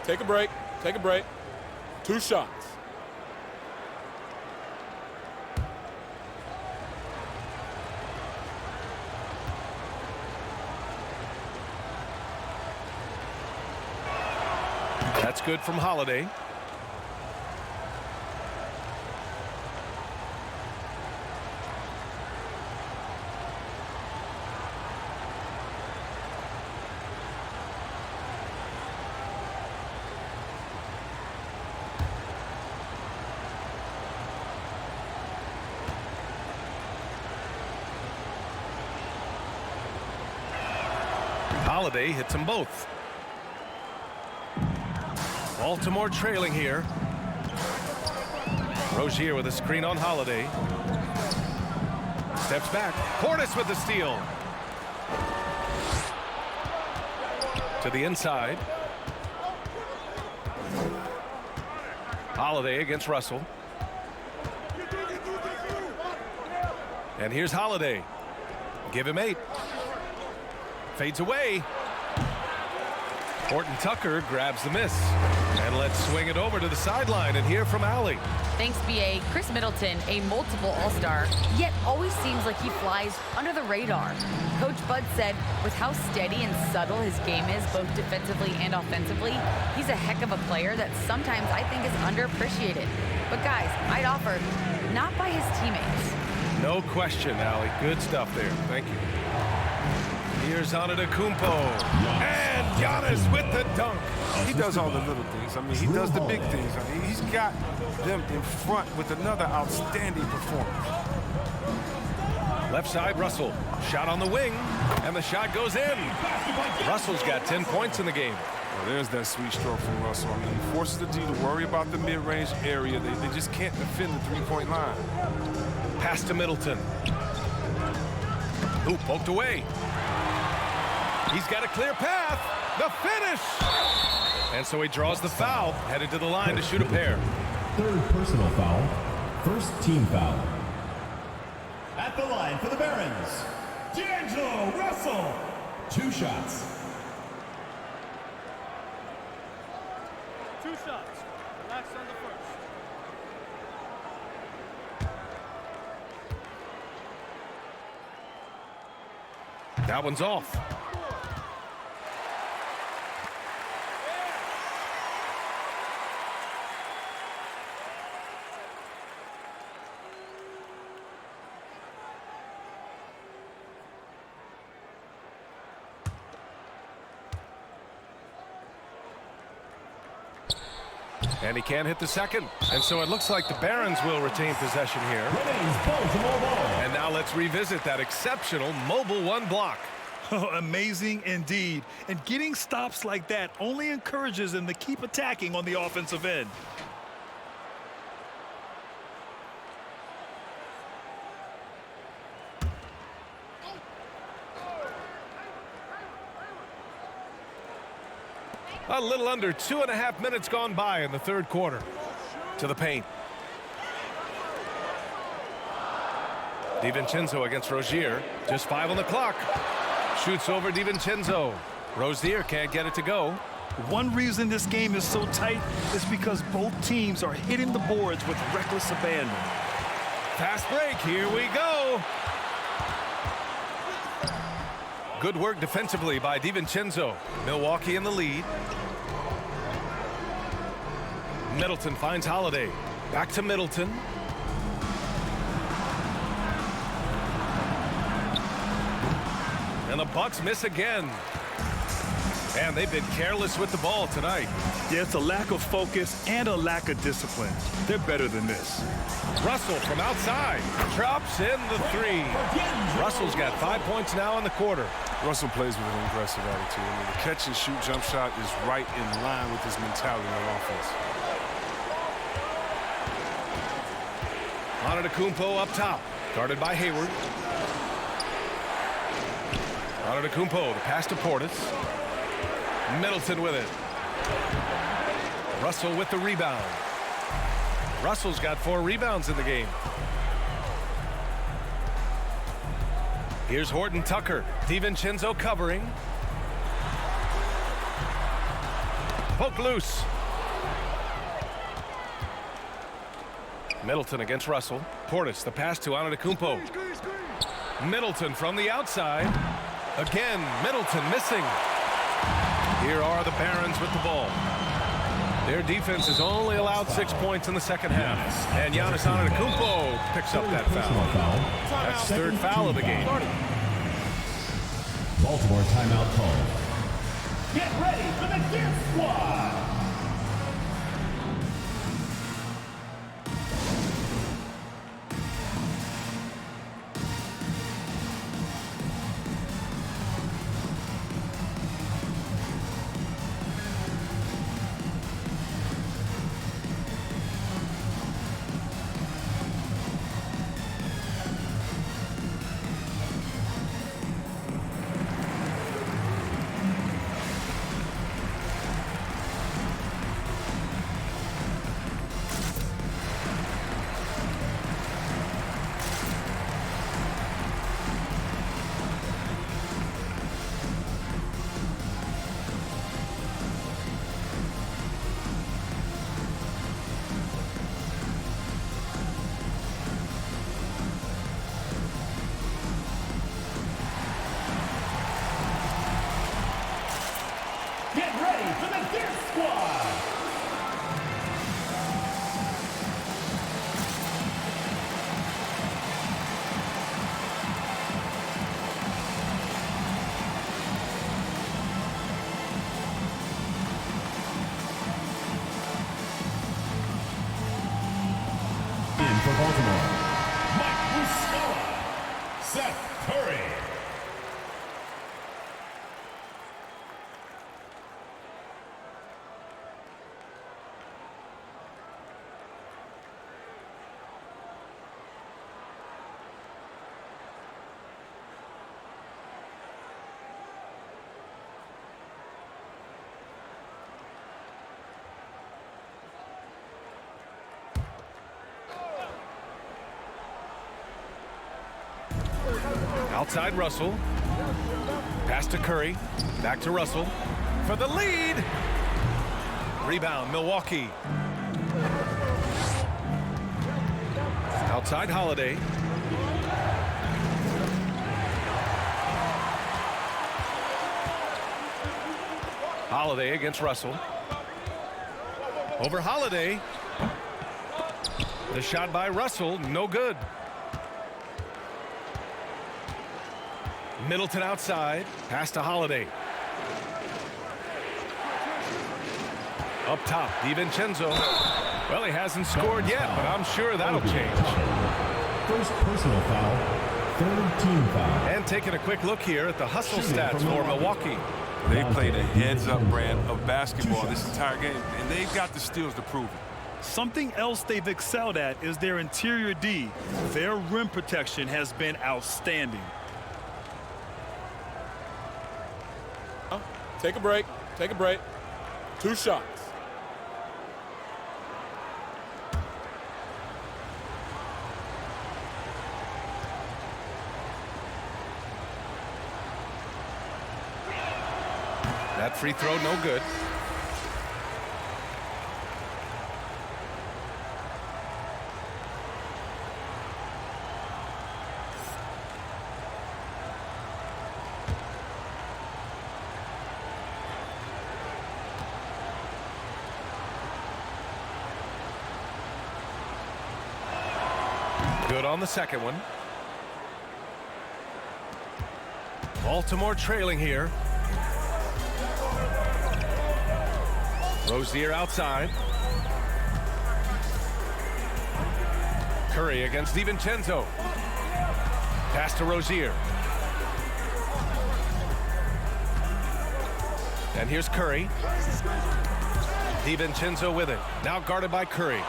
Take a break. Take a break. 2 shots. That's good from Holiday. Holiday hits them both. Baltimore trailing here. Rozier with a screen on Holiday. Steps back. Portis with the steal. To the inside. Holiday against Russell. And here's Holiday. Give him 8. Fades away. Horton-Tucker grabs the miss. And let's swing it over to the sideline and hear from Allie. Thanks, B.A. Chris Middleton, a multiple All-Star, yet always seems like he flies under the radar. Coach Bud said with how steady and subtle his game is, both defensively and offensively, he's a heck of a player that sometimes I think is underappreciated. But guys, I'd offer, not by his teammates. No question, Allie. Good stuff there. Thank you. Here's Antetokounmpo. And Giannis with the dunk. He does all the little things. I mean, he does the big things. I mean, he's got them in front with another outstanding performance. Left side, Russell. Shot on the wing. And the shot goes in. Russell's got 10 points in the game. Well, there's that sweet stroke from Russell. I mean, he forces the D to worry about the mid-range area. They just can't defend the three-point line. Pass to Middleton. Who poked away. He's got a clear path. The finish. And so he draws the foul, headed to the line to shoot a pair. Third personal foul. First team foul. At the line for the Barons, D'Angelo Russell. 2 shots. 2 shots. Relax on the first. That one's off. And he can't hit the second. And so it looks like the Barons will retain possession here. And now let's revisit that exceptional mobile 1 block. Oh, amazing indeed. And getting stops like that only encourages them to keep attacking on the offensive end. A little under 2.5 minutes gone by in the 3rd quarter. To the paint. DiVincenzo against Rozier. Just 5 on the clock. Shoots over DiVincenzo. Rozier can't get it to go. One reason this game is so tight is because both teams are hitting the boards with reckless abandon. Fast break. Here we go. Good work defensively by DiVincenzo. Milwaukee in the lead. Middleton finds Holiday. Back to Middleton. And the Bucks miss again. And they've been careless with the ball tonight. Yeah, it's a lack of focus and a lack of discipline. They're better than this. Russell from outside. Drops in the 3. Russell's got 5 points now in the quarter. Russell plays with an aggressive attitude. I mean, the catch-and-shoot jump shot is right in line with his mentality on offense. Antetokounmpo up top. Guarded by Hayward. Antetokounmpo, the pass to Portis. Middleton with it. Russell with the rebound. Russell's got 4 rebounds in the game. Here's Horton Tucker. DiVincenzo covering. Poke loose. Middleton against Russell. Portis, the pass to Antetokounmpo. Middleton from the outside. Again, Middleton missing. Here are the Barons with the ball. Their defense has only allowed 6 points in the second half. And Giannis Antetokounmpo picks up that foul. That's the 3rd foul of the game. Baltimore timeout called. Get ready for the Dance Squad! For Baltimore, Mike Muscala, Seth Curry. Outside Russell. Pass to Curry. Back to Russell. For the lead. Rebound, Milwaukee. Outside Holiday. Holiday against Russell. Over Holiday. The shot by Russell, no good. Middleton outside. Pass to Holiday. Up top, DiVincenzo. Well, he hasn't scored yet, but I'm sure that'll change. First personal foul, third team foul. And taking a quick look here at the hustle stats for Milwaukee. They played a heads-up brand of basketball this entire game, and they've got the steals to prove it. Something else they've excelled at is their interior D. Their rim protection has been outstanding. Take a break. Take a break. 2 shots. That free throw, no good. Good on the second one. Baltimore trailing here. Rozier outside. Curry against DiVincenzo. Pass to Rozier. And here's Curry. DiVincenzo with it. Now guarded by Curry.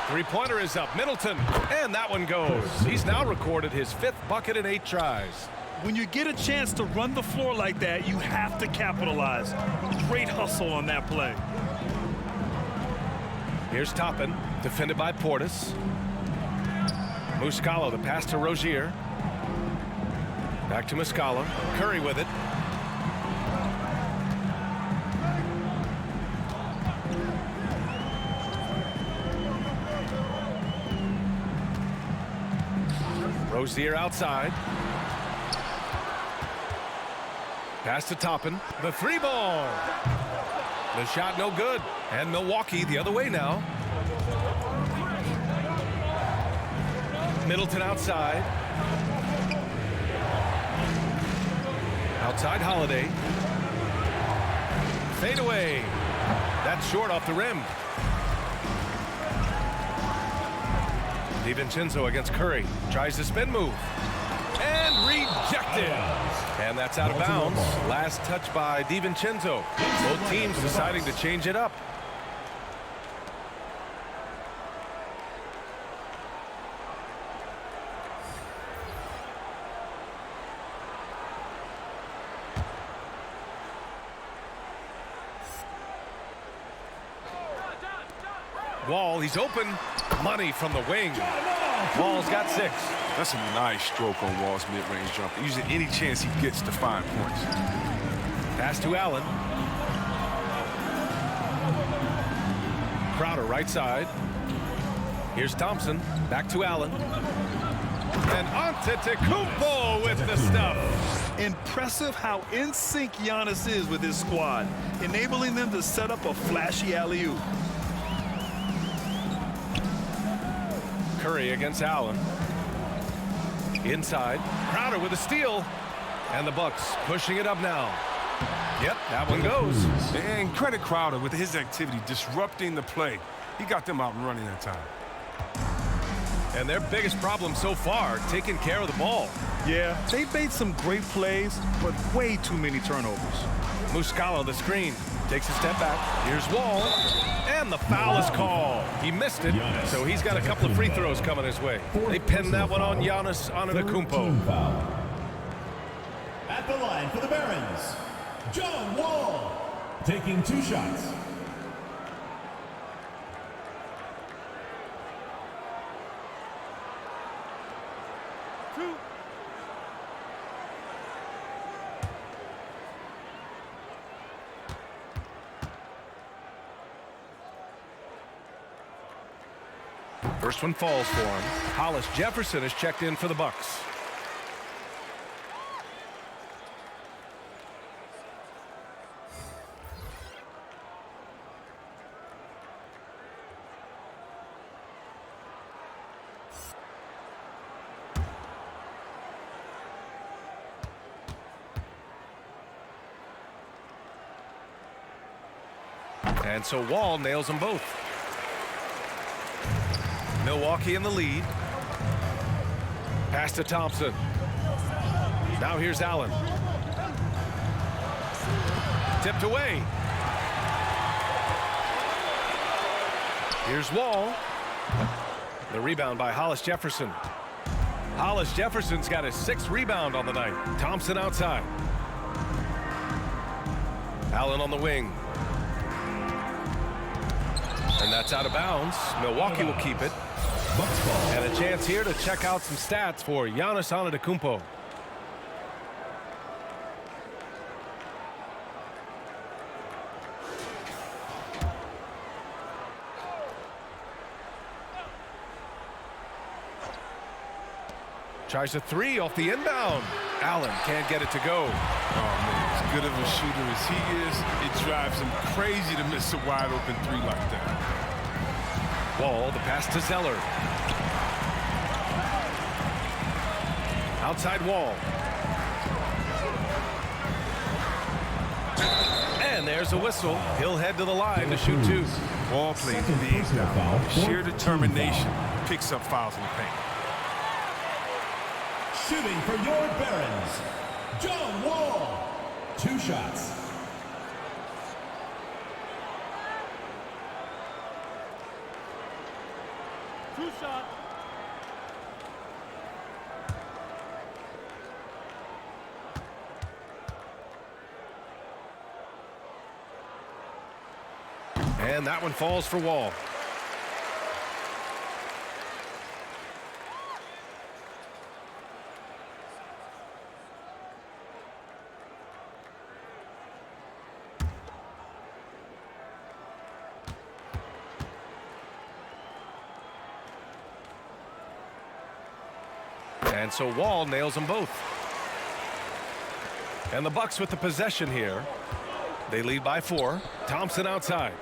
Three-pointer is up. Middleton. And that one goes. He's now recorded his 5th bucket in 8 tries. When you get a chance to run the floor like that, you have to capitalize. Great hustle on that play. Here's Toppin, defended by Portis. Muscala, the pass to Rozier. Back to Muscala. Curry with it. Rozier outside. Pass to Toppin. The 3-ball. The shot no good. And Milwaukee the other way now. Middleton outside. Outside Holiday. Fade away. That's short off the rim. DiVincenzo against Curry. Tries the spin move. And rejected. And that's out of bounds. Last touch by DiVincenzo. Both teams deciding to change it up. Wall, he's open. Money from the wing. Wall's got 6. That's a nice stroke on Wall's mid-range jumper. Using any chance he gets to find points. Pass to Allen. Crowder right side. Here's Thompson. Back to Allen. And Antetokounmpo with the stuff. Impressive how in sync Giannis is with his squad, enabling them to set up a flashy alley-oop. Curry against Allen. Inside. Crowder with a steal. And the Bucks pushing it up now. Yep, that one goes. And credit Crowder with his activity disrupting the play. He got them out and running that time. And their biggest problem so far, taking care of the ball. Yeah, they've made some great plays, but way too many turnovers. Muscala, the screen. Takes a step back. Here's Wall. And the foul is called. He missed it, so he's got a couple of free throws coming his way. They pinned that one on Giannis Antetokounmpo. At the line for the Barons, John Wall. Taking 2 shots. First one falls for him. Hollis Jefferson is checked in for the Bucks. And so Wall nails them both. Milwaukee in the lead. Pass to Thompson. Now here's Allen. Tipped away. Here's Wall. The rebound by Hollis Jefferson. Hollis Jefferson's got his 6th rebound on the night. Thompson outside. Allen on the wing. And that's out of bounds. Milwaukee will keep it. And a chance here to check out some stats for Giannis Antetokounmpo. Tries a 3 off the inbound. Allen can't get it to go. Oh, man, as good of a shooter as he is, it drives him crazy to miss a wide open 3 like that. Wall, the pass to Zeller. Outside Wall. And there's a whistle. He'll head to the line to shoot 2. Wall plays big now. Sheer determination picks up fouls in the paint. Shooting for your Barons, John Wall. 2 shots. And that one falls for Wall. And so Wall nails them both. And the Bucks with the possession here. They lead by 4. Thompson outside.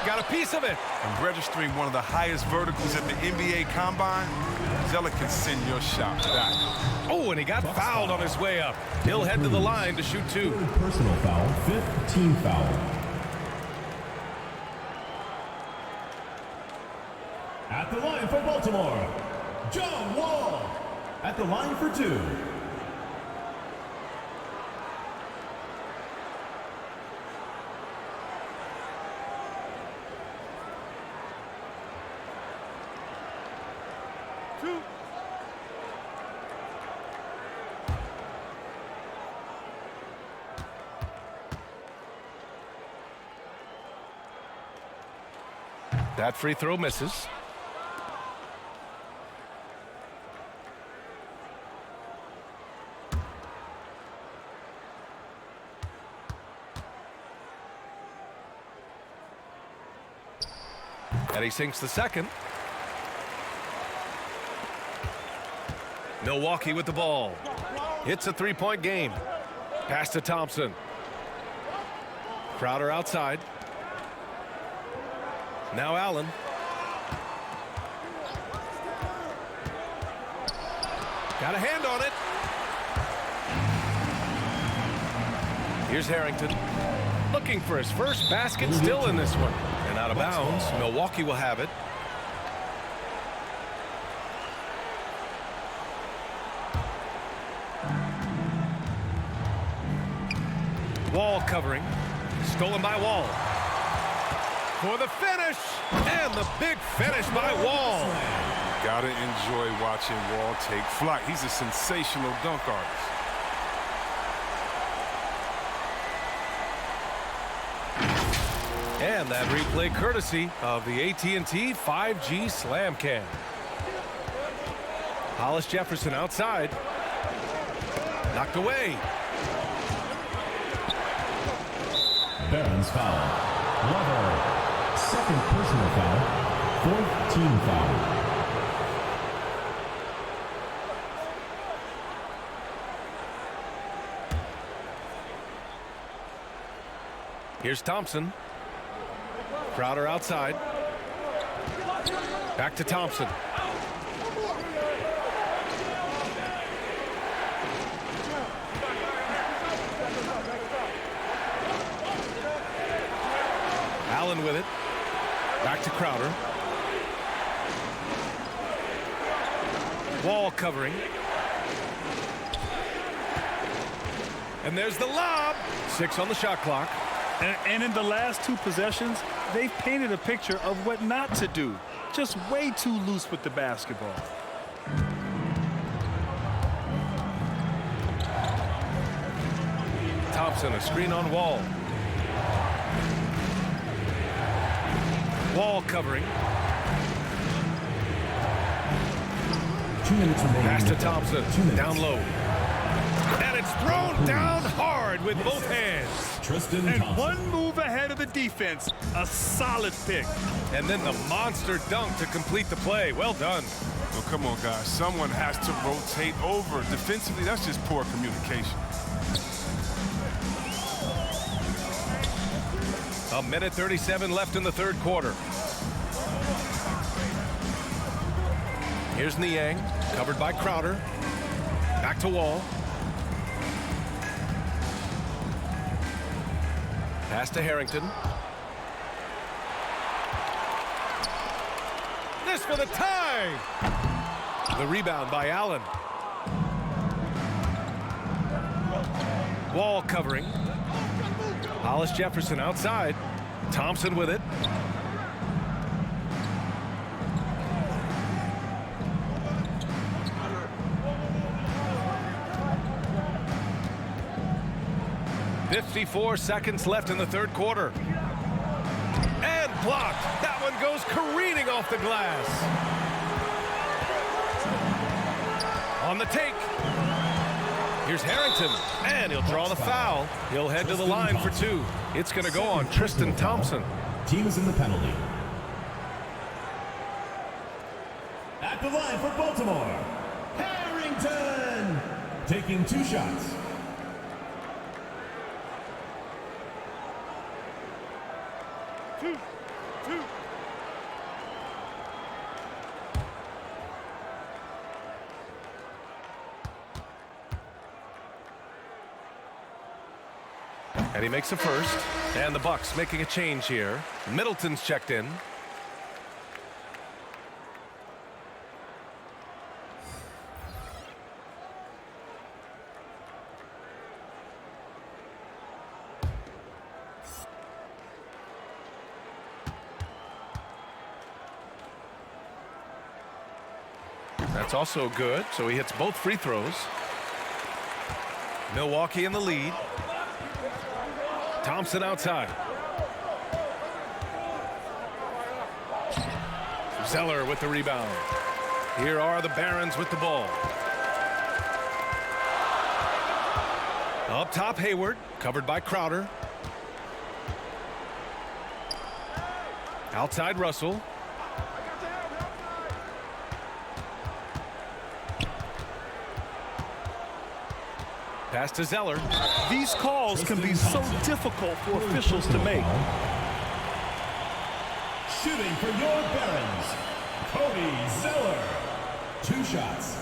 Got a piece of it. And registering one of the highest verticals at the NBA Combine, Zeller can send your shot to that. Oh, and he got fouled on his way up. He'll head to the line to shoot 2. Personal foul, 5th team foul. At the line for Baltimore, John Wall. At the line for 2. That free throw misses. And he sinks the second. Milwaukee with the ball. It's a 3-point game. Pass to Thompson. Crowder outside. Now Allen. Got a hand on it. Here's Harrington. Looking for his first basket still in this one. And out of bounds. Milwaukee will have it. Wall covering. Stolen by Wall. For the finish. And the big finish by Wall. Gotta enjoy watching Wall take flight. He's a sensational dunk artist. And that replay courtesy of the AT&T 5G Slam Cam. Hollis Jefferson outside. Knocked away. Barons foul. Lever. 2nd personal foul. 4th team foul. Here's Thompson. Crowder outside. Back to Thompson. Allen with it. Back to Crowder. Wall covering. And there's the lob. 6 on the shot clock. And in the last 2 possessions, they've painted a picture of what not to do. Just way too loose with the basketball. Thompson, a screen on Wall. Wall covering. 2 minutes remaining. Pass to Thompson. Down low. And it's thrown down hard with both hands. And one move ahead of the defense. A solid pick. And then the monster dunk to complete the play. Well done. Well, come on, guys. Someone has to rotate over. Defensively, that's just poor communication. A minute 37 left in the third quarter. Here's Niang, covered by Crowder. Back to Wall. Pass to Harrington. This for the tie. The rebound by Allen. Wall covering. Hollis Jefferson outside. Thompson with it. .54 seconds left in the third quarter. And blocked. That one goes careening off the glass. On the take. Here's Harrington. And he'll draw the foul. He'll head to the line for 2. It's going to go on Tristan Thompson. Team is in the penalty. At the line for Baltimore, Harrington. Taking 2 shots. And he makes a first. And the Bucks making a change here. Middleton's checked in. That's also good. So he hits both free throws. Milwaukee in the lead. Thompson outside. Zeller with the rebound. Here are the Barons with the ball. Up top, Hayward, covered by Crowder. Outside, Russell. Pass to Zeller. These calls can be so difficult for officials to make. Shooting for your Barons, Cody Zeller. 2 shots.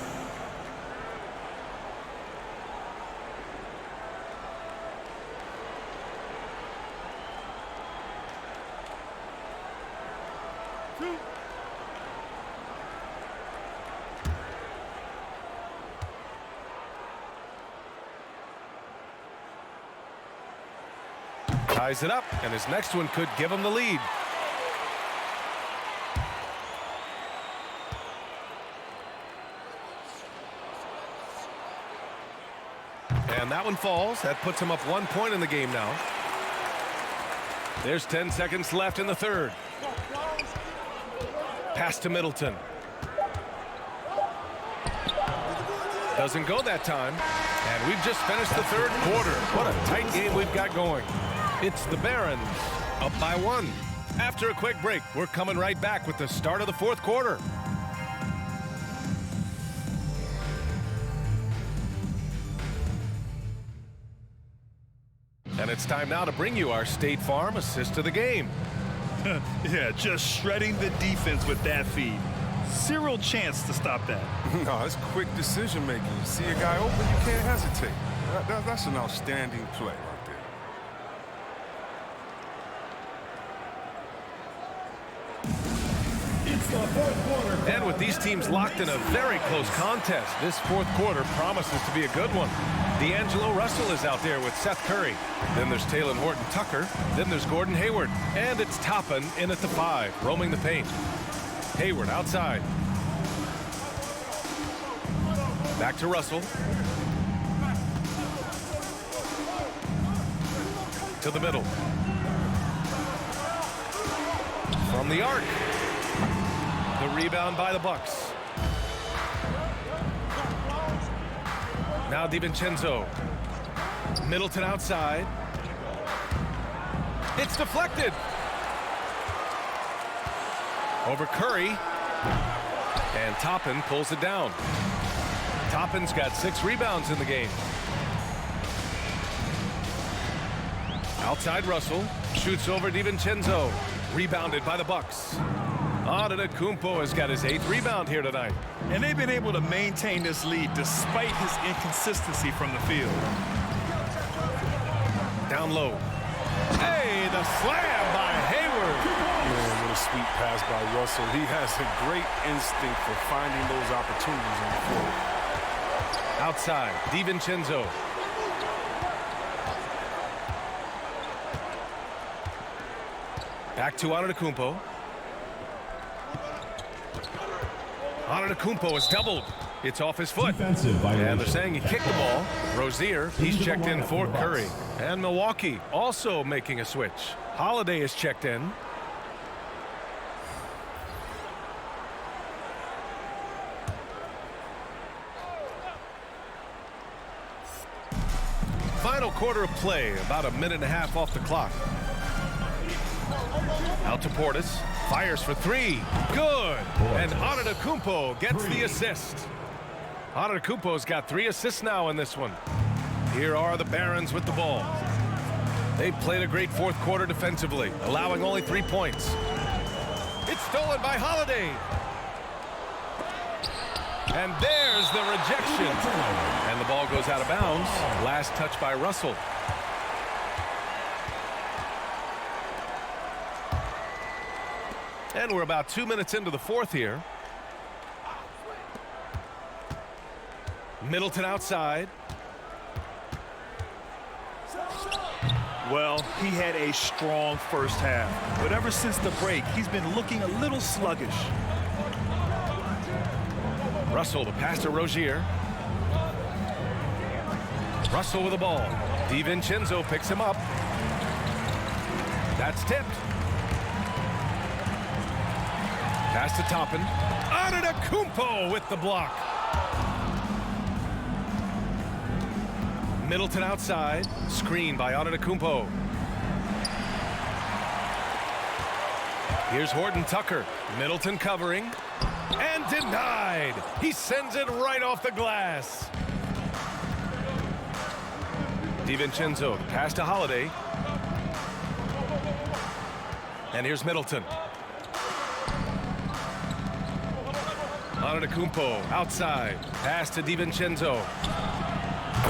Ties it up, and his next one could give him the lead. And that one falls. That puts him up 1 point in the game now. There's 10 seconds left in the third. Pass to Middleton. Doesn't go that time. And we've just finished the third quarter. What a tight game we've got going. It's the Barons up by 1. After a quick break, we're coming right back with the start of the fourth quarter. And it's time now to bring you our State Farm assist of the game. Yeah, just shredding the defense with that feed. Zero chance to stop that. No, it's quick decision making. You see a guy open, you can't hesitate. That's an outstanding play right there. It's the fourth quarter. And with these teams locked in a very close contest, this fourth quarter promises to be a good one. D'Angelo Russell is out there with Seth Curry. Then there's Taylor Horton Tucker. Then there's Gordon Hayward. And it's Toppin in at the 5, roaming the paint. Hayward outside. Back to Russell. To the middle. From the arc. The rebound by the Bucks. Now DiVincenzo. Middleton outside. It's deflected. Over Curry. And Toppin pulls it down. Toppin's got 6 rebounds in the game. Outside Russell. Shoots over DiVincenzo. Rebounded by the Bucks. Antetokounmpo has got his 8th rebound here tonight. And they've been able to maintain this lead despite his inconsistency from the field. Down low. Hey, the slam by Hayward. Man, what a sweet pass by Russell. He has a great instinct for finding those opportunities on the floor. Outside, DiVincenzo. Back to Antetokounmpo. Antetokounmpo is doubled. It's off his foot. And they're saying he kicked the ball. Rozier, he's checked in for Curry. And Milwaukee also making a switch. Holiday is checked in. Final quarter of play, about a minute and a half off the clock. Out to Portis, fires for 3, good, and Antetokounmpo gets the assist. Antetokounmpo's got 3 assists now in this one. Here are the Barons with the ball. They've played a great fourth quarter defensively, allowing only 3 points. It's stolen by Holiday. And there's the rejection. And the ball goes out of bounds. Last touch by Russell. And we're about 2 minutes into the fourth here. Middleton outside. Well, he had a strong first half, but ever since the break, he's been looking a little sluggish. Russell, the pass to Rozier. Russell with the ball. DiVincenzo picks him up. That's tipped. Pass to Toppin. Antetokounmpo with the block. Middleton outside. Screen by Antetokounmpo. Here's Horton Tucker. Middleton covering. And denied. He sends it right off the glass. DiVincenzo, pass to Holiday. And here's Middleton. Antetokounmpo outside. Pass to DiVincenzo.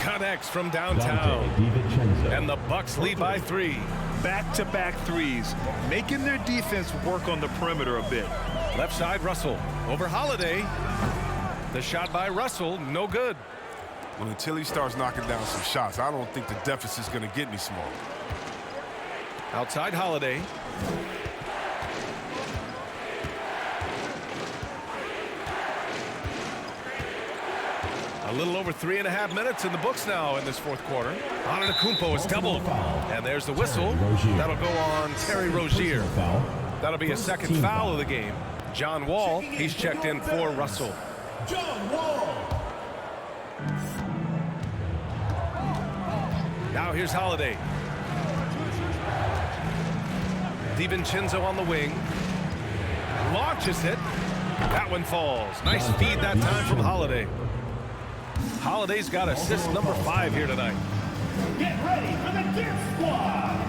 Connects from downtown. And the Bucks lead by 3. Back-to-back threes, making their defense work on the perimeter a bit. Left side, Russell. Over Holiday. The shot by Russell, no good. Well, until he starts knocking down some shots, I don't think the deficit's going to get any smaller. Outside Holiday. A little over 3.5 minutes in the books now in this fourth quarter. Antetokounmpo is doubled. And there's the whistle. That'll go on Terry Rozier. That'll be a second foul of the game. John Wall, he's checked in for Russell. John Wall. Now here's Holiday. DiVincenzo on the wing. Launches it. That one falls. Nice feed that time from Holiday. Holiday's got assist number 5 here tonight. Get ready for the dance squad.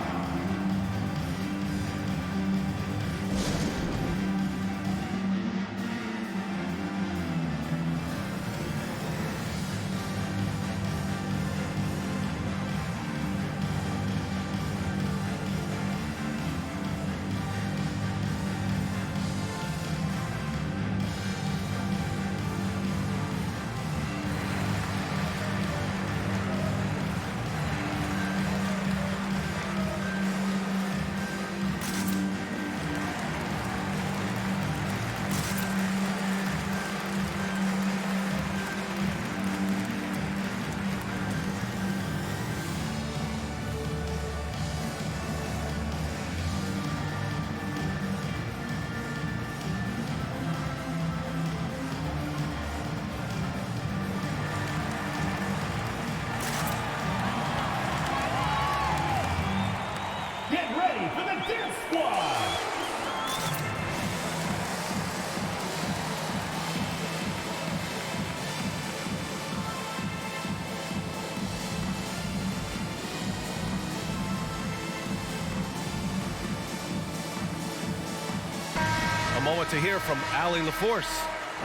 Get ready for the dance squad. A moment to hear from Allie LaForce.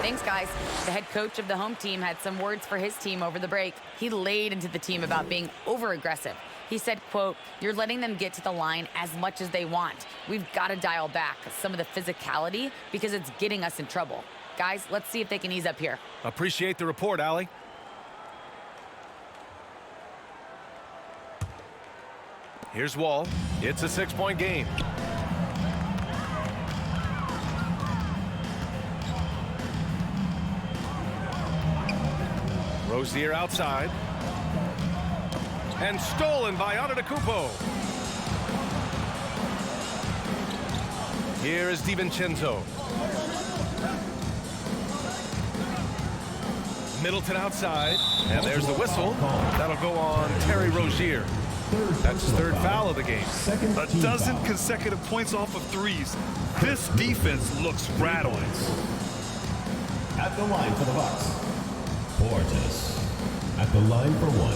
Thanks, guys. The head coach of the home team had some words for his team over the break. He laid into the team about being over-aggressive. He said, quote, "You're letting them get to the line as much as they want. We've got to dial back some of the physicality because it's getting us in trouble. Guys, let's see if they can ease up here." Appreciate the report, Allie. Here's Wall. It's a 6-point game. Rozier outside. And stolen by Antetokounmpo. Here is DiVincenzo. Middleton outside. And there's the whistle. That'll go on Terry Rozier. That's his 3rd foul of the game. A dozen consecutive points off of threes. This defense looks rattling. At the line for the Bucks, Portis. At the line for 1.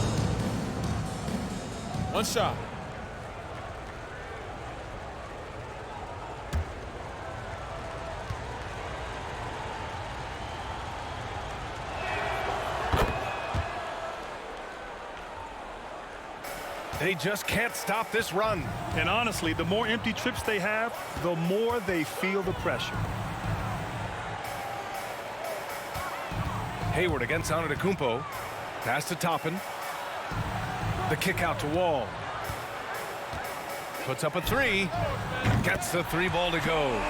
One shot. They just can't stop this run. And honestly, the more empty trips they have, the more they feel the pressure. Hayward against Antetokounmpo. Pass to Toppin. The kick out to Wall. Puts up a 3. Gets the 3 ball to go.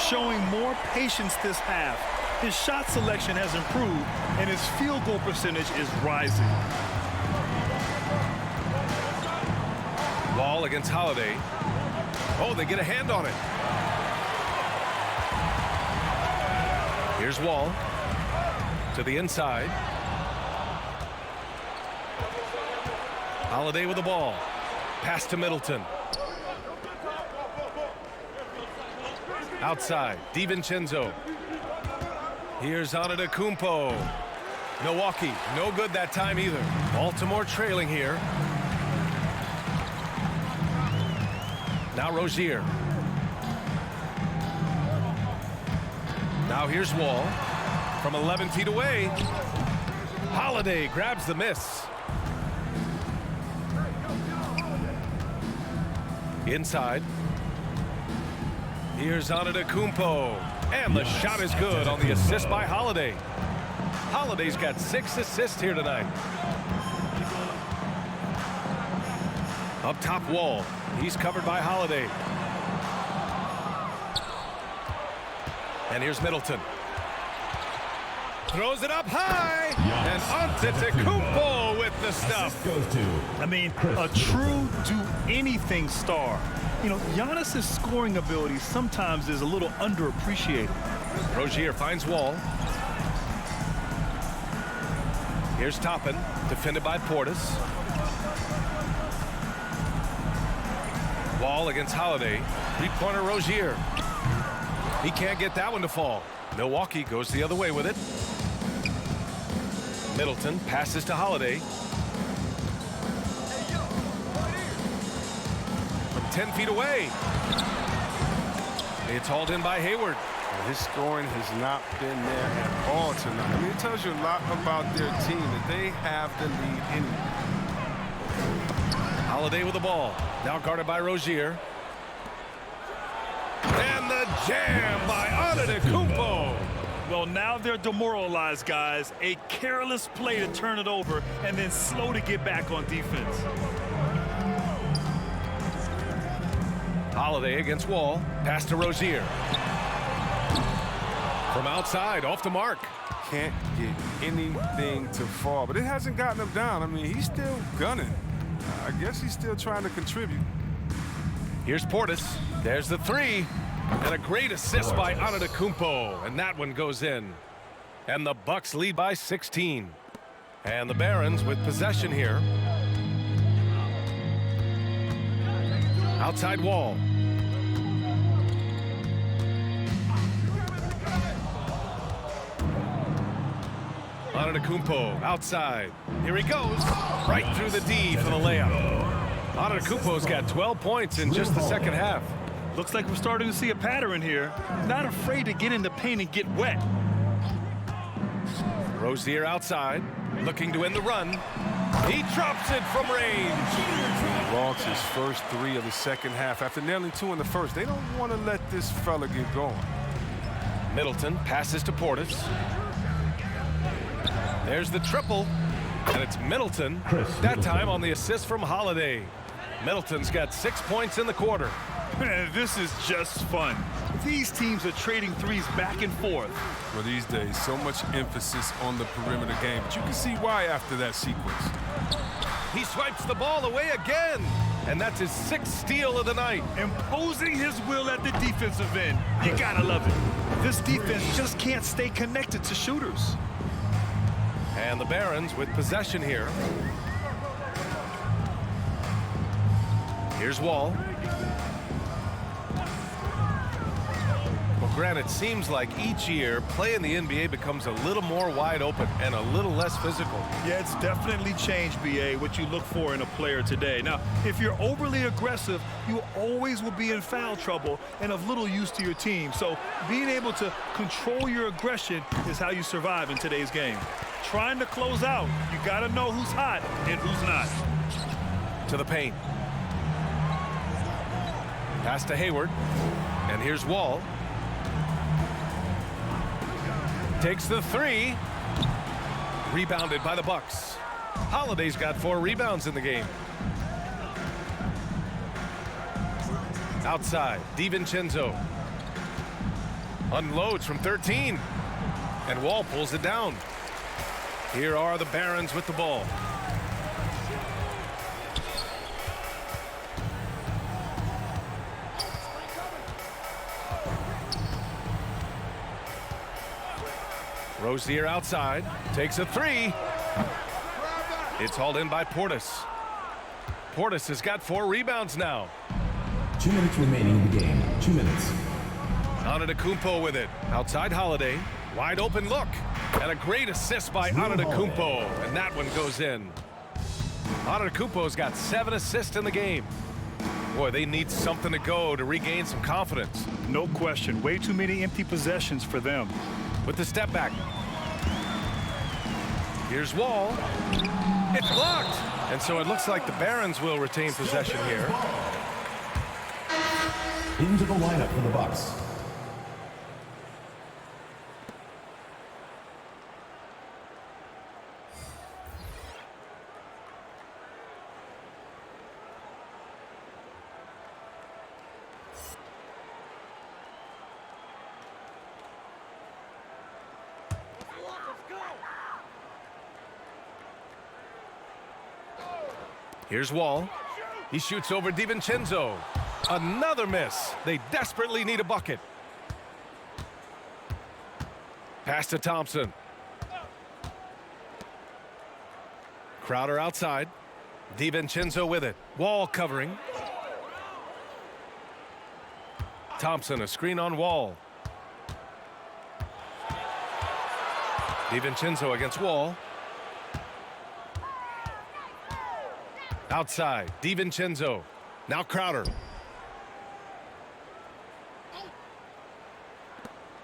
Showing more patience this half. His shot selection has improved, and his field goal percentage is rising. Wall against Holiday. Oh, they get a hand on it. Here's Wall. To the inside. Holiday with the ball. Pass to Middleton. Outside, DiVincenzo. Here's Antetokounmpo. Milwaukee, no good that time either. Baltimore trailing here. Now Rozier. Now here's Wall. From 11 feet away. Holiday grabs the miss. Inside. Here's Antetokounmpo. And the shot is good on the assist by Holiday. Holiday's got 6 assists here tonight. Up top, Wall. He's covered by Holiday. And here's Middleton. Throws it up high. And Antetokounmpo with the stuff. I mean, a true do-anything star. You know, Giannis's scoring ability sometimes is a little underappreciated. Rozier finds Wall. Here's Toppin, defended by Portis. Wall against Holiday. Three-pointer Rozier. He can't get that one to fall. Milwaukee goes the other way with it. Middleton passes to Holiday. From 10 feet away. It's hauled in by Hayward. His scoring has not been there at all tonight. I mean, it tells you a lot about their team that they have the lead anyway. Holiday with the ball. Now guarded by Rozier. And the jam by Antetokounmpo. Well, now they're demoralized, guys. A careless play to turn it over and then slow to get back on defense. Holiday against Wall. Pass to Rozier. From outside, off the mark. Can't get anything to fall, but it hasn't gotten him down. I mean, he's still gunning. I guess he's still trying to contribute. Here's Portis. There's the three. And a great assist by Antetokounmpo. And that one goes in. And the Bucks lead by 16. And the Barons with possession here. Outside Wall. Antetokounmpo outside. Here he goes. Right through the D for the layup. Antetokounmpo's got 12 points in just the second half. Looks like we're starting to see a pattern here. Not afraid to get in the paint and get wet. Rozier outside, looking to end the run. He drops it from range. Walks his first three of the second half after nailing two in the first. They don't want to let this fella get going. Middleton passes to Portis. There's the triple, and it's Middleton. That time on the assist from Holiday. Middleton's got 6 points in the quarter. Man, this is just fun. These teams are trading threes back and forth. Well, these days, so much emphasis on the perimeter game, but you can see why after that sequence. He swipes the ball away again, and that's his 6th steal of the night. Imposing his will at the defensive end. You gotta love it. This defense just can't stay connected to shooters. And the Barons with possession here. Here's Wall. Well, Grant, it seems like each year play in the NBA becomes a little more wide open and a little less physical. Yeah, it's definitely changed, BA, what you look for in a player today. Now, if you're overly aggressive, you always will be in foul trouble and of little use to your team. So being able to control your aggression is how you survive in today's game. Trying to close out, you got to know who's hot and who's not. To the paint. Pass to Hayward. And here's Wall. Takes the three. Rebounded by the Bucks. Holiday's got 4 rebounds in the game. Outside, DiVincenzo. Unloads from 13. And Wall pulls it down. Here are the Barons with the ball. Rozier outside, takes a three. It's hauled in by Portis. Portis has got 4 rebounds now. 2 minutes remaining in the game. 2 minutes. Antetokounmpo with it. Outside Holiday. Wide open look. And a great assist by Antetokounmpo. And that one goes in. Antetokounmpo's got 7 assists in the game. Boy, they need something to go to regain some confidence. No question. Way too many empty possessions for them. With the step back. Here's Wall. It's blocked. And so it looks like the Barons will retain possession here. Into the lineup for the Bucks. Here's Wall. He shoots over DiVincenzo. Another miss. They desperately need a bucket. Pass to Thompson. Crowder outside. DiVincenzo with it. Wall covering. Thompson, a screen on Wall. DiVincenzo against Wall. Outside, DiVincenzo. Now Crowder.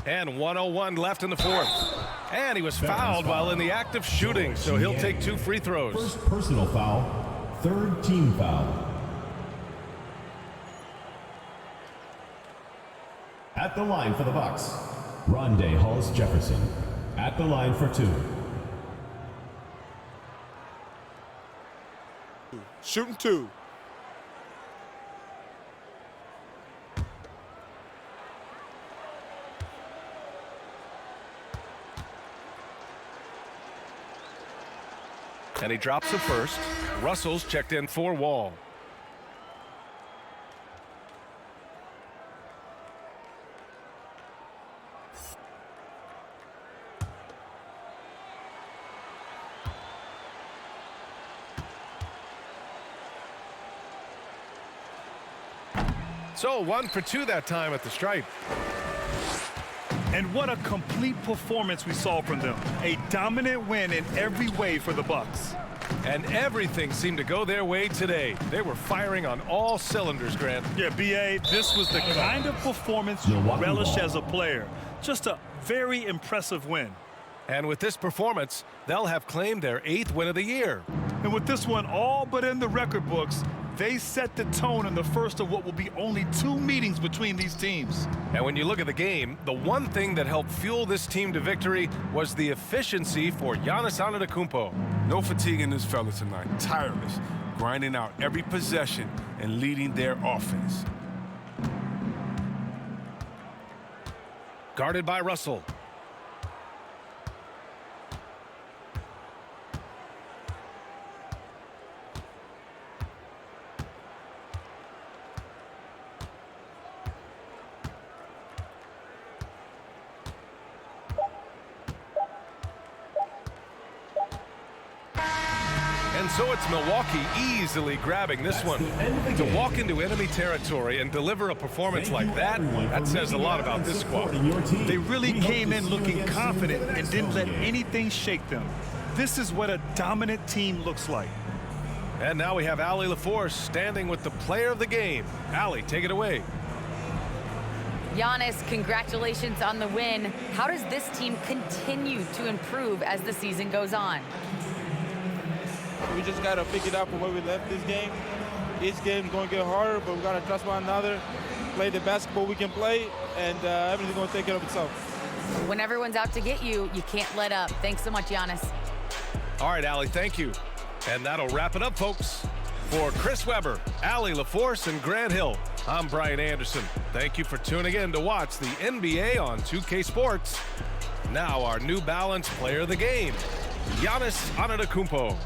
And 1:01 left in the fourth. And he was fouled while in the act of shooting, so he'll take 2 free throws. First personal foul, third team foul. At the line for the Bucks, Rondé Hollis-Jefferson. At the line for 2. Shooting 2. And he drops the first. Russell's checked in for Wall. So 1 for 2 that time at the stripe. And what a complete performance we saw from them. A dominant win in every way for the Bucks. And everything seemed to go their way today. They were firing on all cylinders, Grant. Yeah, B.A., this was the kind of performance you relish as a player. Just a very impressive win. And with this performance, they'll have claimed their 8th win of the year. And with this one all but in the record books, they set the tone in the first of what will be only 2 meetings between these teams. And when you look at the game, the one thing that helped fuel this team to victory was the efficiency for Giannis Antetokounmpo. No fatigue in this fella tonight. Tireless, grinding out every possession and leading their offense. Guarded by Russell. And so it's Milwaukee easily grabbing this one. To walk into enemy territory and deliver a performance like that, that says a lot about this squad. They really came in looking confident and didn't let anything shake them. This is what a dominant team looks like. And now we have Allie LaForce standing with the player of the game. Allie, take it away. Giannis, congratulations on the win. How does this team continue to improve as the season goes on? We just got to pick it up from where we left this game. Each game is going to get harder, but we got to trust one another, play the basketball we can play, and everything's going to take care of itself. When everyone's out to get you, you can't let up. Thanks so much, Giannis. All right, Allie, thank you. And that'll wrap it up, folks. For Chris Webber, Allie LaForce, and Grant Hill, I'm Brian Anderson. Thank you for tuning in to watch the NBA on 2K Sports. Now our New Balance player of the game, Giannis Antetokounmpo.